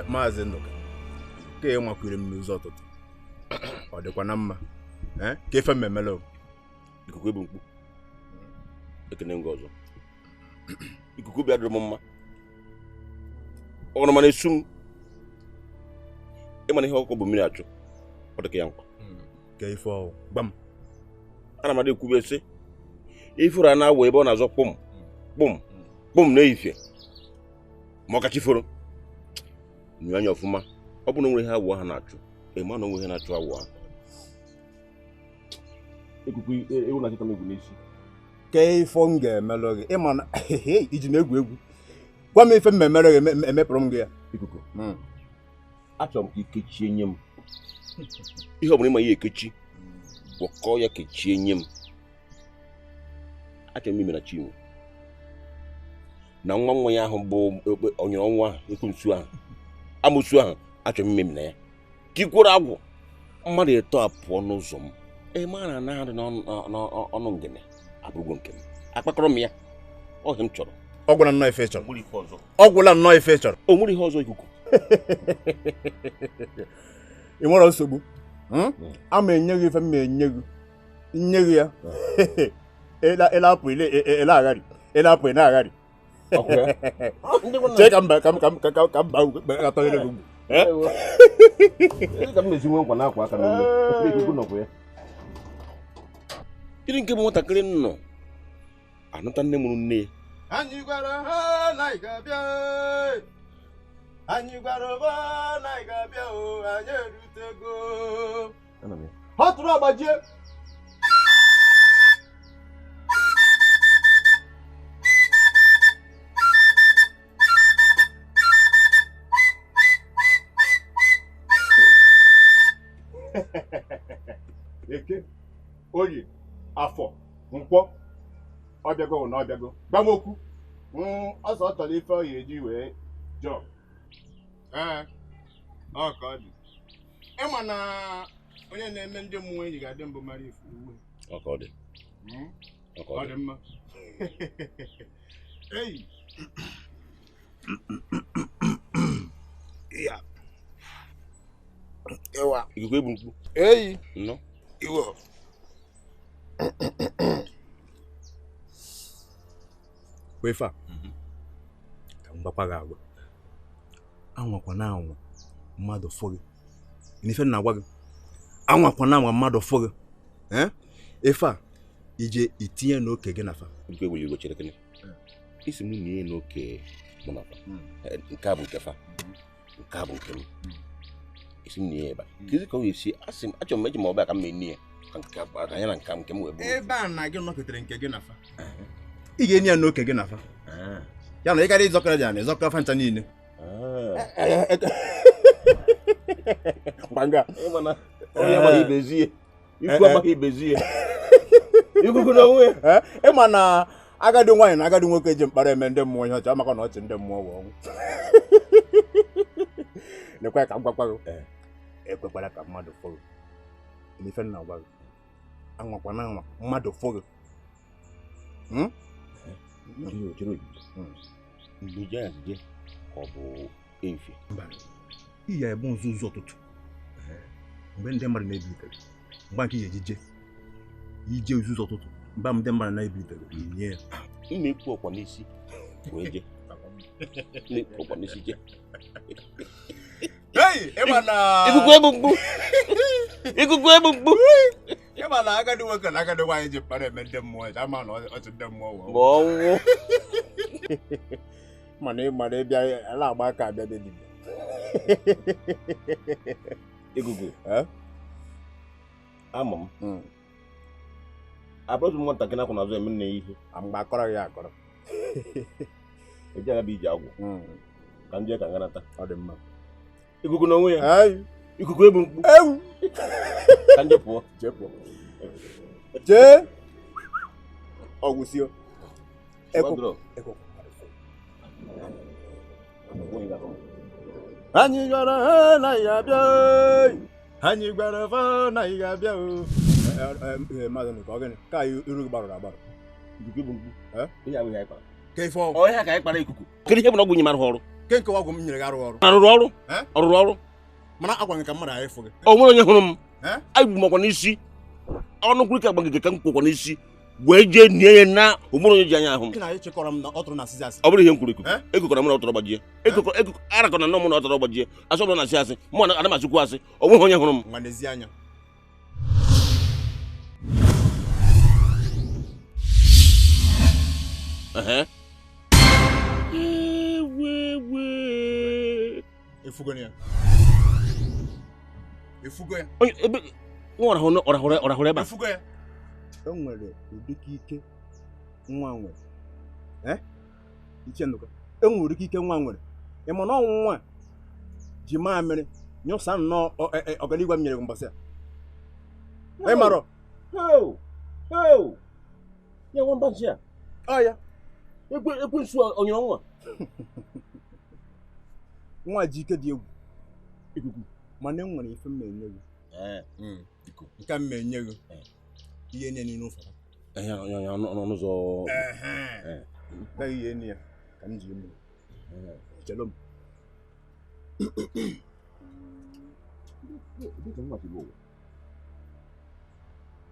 Maazị Nduka ka e nwakwere m n'ụzọ ọtụtụ ọ dịkwa na mma ka efe mmemmele ikuku bụ mkpu ekene ngọ ọzọ ikuku bịa dịrị m mma ọ na mana esu m ịmana ihe ọkụkọ bụ mmiri achụ ọ dị ka ya nkwa ka ife ọwụ gbam ana m adị ekwube sị ifuru a na-awụ ebe ọ na-azọ kpụm kpụm kpụm n'ehihie ma ọ kachi foro nyụ anya ọfụma ọ bụ na onwe ha awụ ha na-achụ ịma na onwe ha na-achụ awụ ha ekuku ewu na-achịta m egwu n'isi ka ife m ga-emelụ gị ịma na iji na-egwu egwu gwa m ife m emere gị emepụrụ m gị ya ikuku achọrọ m ka ikechie nye m ihe ọ bụla ịma ya ekechi gwọkọọ ya kechie nye m achọrọ m ime na chinwe na nwa ya ahụ bụ onyere ọnwa ahụ ekwensu ahụ amụsu ahụ achọrọ m ime na ya tikwuru agwụ mmadụ eto apụọ n'ụzọ m ma na anaghị n'ọnụ ngene abụrụgo nke m akpakọrọ m ya ọhịa m chọrọ ọ gwụla nnọọ ife chọrọ ọ gwụla nnọọ ife chọrọ o nwere ihe ọzọ ikuku ị nwere nsogbu a ma enye gị ife m ma enye gị nye gị ya ịlapụ agharị ịlapụ na-agharị chee ka mba atọnyere gị ugwu ka m na-ezinwe nkwa na-akwa aka n'ụlọ ikuku nọkwa ya iri nke bụ nwatakịrị nọ anụta nne mụrụ nne ya anyị gwara ha na ị ga-abịa anyị gwara ha na ị ga-abịa anyị erutego ha tụrụ agbajie Eke Oye Afọ Nkwọ ọbịago na ọbịago gbamokwu ọsọ ọ chọrọ ife ọ ga-eji wee jọọ ọ ka ọ dị ịma na onye na-eme ndị mmụọ enyi ga-adị mbụ mara ife uwe ọ dị mma eyi ya ewa ikuku ebu mkpu eyi nọ iwe kwefa ka m gbakwa gị agwa anwakwa na anwa mmadụ fụgị n'ife na-agwa gị anwakwa na anwa mmadụ fụgị ife a ije itinye n'oke gị nafa nke wuli igbo chere kene isi m nye n'oke mụ nafa nke a bụ nke fa nke a bụ nke m isi m nye ebe kizi ka ọ ga-esi asị m achọrọ m eji ma ọ bịa ka m mee ya ka anya na nke m wee bụ ebe a na gị nọketere nke gị nafa ị ga-enye ya n'oke gị nafa ya na ị gara ịzọkọrọ ya na ịzọkọrọ fa ncha niile gbanga onye amaghị ibezie ikwu amaghị ibezie ikuku na onwe ịma na agadi nwaanyị na agadi nwoke ji mkpara eme ndị mmụọ ihe ọcha maka na ọchị ndị mmụọ bụ ọnwụ nekwa ka m gwakwa gị ekwekwara ka mmadụ fụrụ n'ife nna gwa gị anwakwa na anwa mmadụ fụrụ mgbe je azije ka ọ bụ efi iya ebe nzuzu ụtụtụ mgbe ndị mmadụ na-ebilitere mgbe nke ihe ejije ije nzuzu ụtụtụ mgbe ndị mmadụ na-ebilitere inye ya mma ekwu ọkwa n'isi wee je na-ekwu ọkwa n'isi je ikuku ebu mkpu ikuku ebu mkpu ịma na agadi nwoke na agadi nwaanyị ji mkpara eme ndị mmụọ ama na ọchị ndị mmụọ bụ ọnwụ mana ịmara ịbịa ala agba aka abịa dị dibịa ikuku ama m abụrụzi m nwatakịrị akwụ n'azụ eme nne ya ihe mgbe akọrọ ya akọrọ eji aga bụ iji agwụ ka ndị ka ngarata ọ dị mma ikuku n'onwe ya ikuku ebu mkpu ka ndị pụọ jee ọgwụsio anyị gwara ha na ị ga-abịa anyị gwara ha na ị ga-abịa mmadụ nke ọ gịnị ka iru gị gbarụrụ agbarụ ikuku ebu mkpu ihe abụghị anyị kpara ka ife ọgwụ ọhịa ka anyị kpara ikuku kedu ihe bụ na ọgwụ nye m arụghị ọrụ ke nke ọgwụ m nyere gị arụghị ọrụ arụrụ ọrụ ọrụrụ ọrụ mana agwa gị ka mmadụ anyị fụ gị o nwere onye hụrụ m anyị bụ makwa n'isi ọnụ kwuru ka agbagige ka m kwụkwa n'isi wee jee nie na ụmụrụ ji anya ahụ Ị na-echekọrọ m na ọ tụrụ na asịsị asị. ọ bụrụ ihe m kwuru ekukọrọ m na ọtọrọ gbajie arakọ na nọ m na ọtọrọ gbajie asọ bụrụ na asị asị mụ na adamasịkwu asị o nweghị onye hụrụ m Nwa n'ezi anya. Efugo ya. Efugo ya. Ebe nwa ọrahụrụ ebe a. Efugo ya. E nwere ụdịka ike nwa nwere. Iche ndụka. E nwere ụdịka ike nwa nwere. Ị ma na ọnwụnwa ji mamịrị nyụsa nnọọ ọganigwe m nyere mbọsị a. Ị mara? Ya nwa mbachi a. Ọ ya. Ekwensu onyere nwa. Nwa ji ike dị egwu. Ikuku. Mana e nwere ife m na-enye gị. Nke m na-enye gị. Ihe nye n'inu ụfọdụ. N'ụzọ. Gaghị ihe enyi ya ka m ji eme. Chelo m. Dịka nwa chiri ụwa.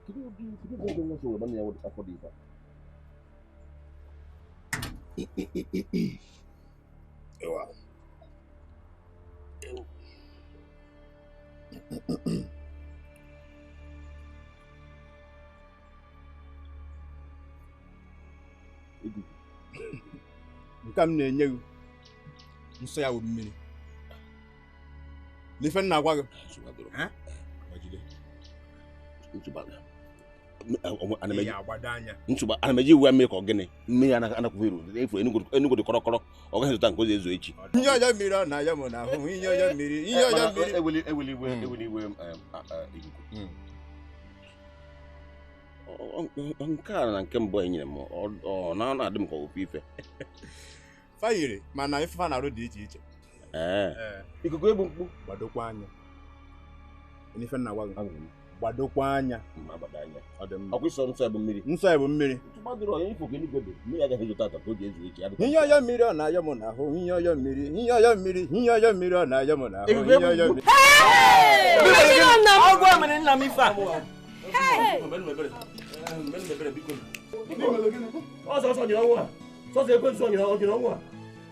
Kedu ụdị nwa chiri ụwa na ya afọ dị ife a? Ewa. Nke m na-enye gị nsọ ya bụ mmiri. N'ife m na-agwa gị. Nsogbu ana m eji iwu mmiri ka ọ gịnị mmiri anakwụghị iru efu Enugu dị kọrọkọrọ ọ gaghị zụta nke ozi ezu echi Ihe ọjọọ mmiri ọ na-aya m n'ahụ ihe ọjọọ mmiri eweli iwe ikuku nke a na nke mbụ e nyere m ọ na-adị m ka ofu ife fayiri mana ife fa na-arụ dị iche iche ikuku egbu mkpu gbadokwa anya ife nna gwa gị gbadokwa anya ọkwa ịsọ nsọ bụ mmiri nsọ bụ mmiri mmiri agaghị ezụta ata ka oge ezu echi ihe ọjọọ mmiri ọ na-aya m n'ahụ ihe ọjọọ mmiri ọ na-aya m n'ahụ ihe ọjọọ mmiri Ọgwụ mere nna m ife a. Ọsọ nyere ọnwụ a sọsọ ekwensu nyere ọnwụ a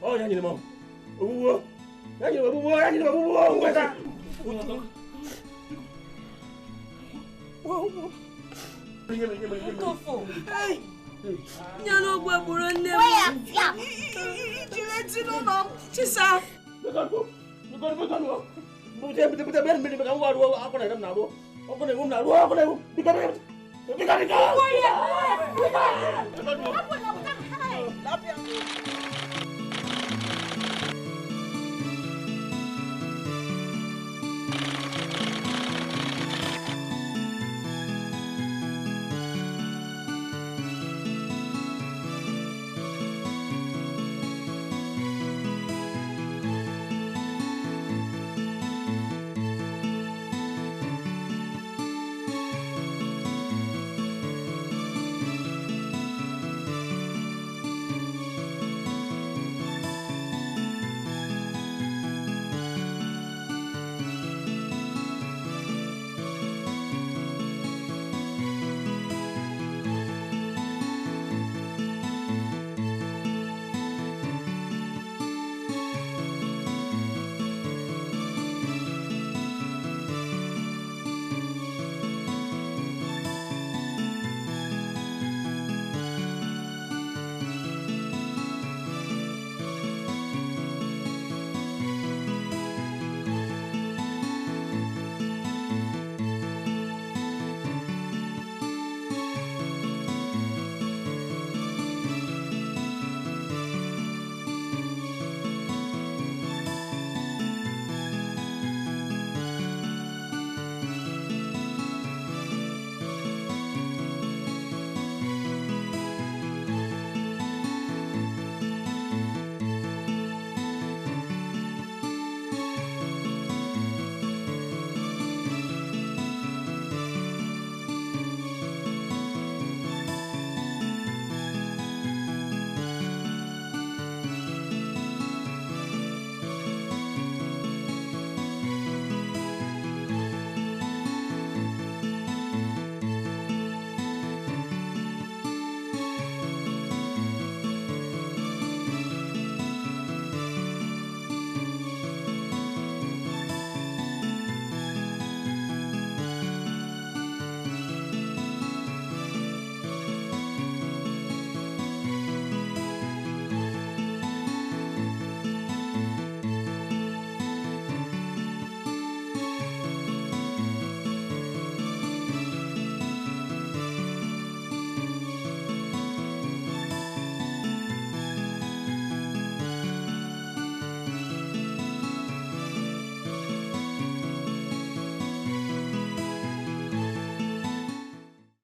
ọ ya nyere m ogbugbo ya nyere m ogbugbo ngweta Nyana ogbe gburu nne m. Jiri eti n'ụlọ m chisa. Lapia.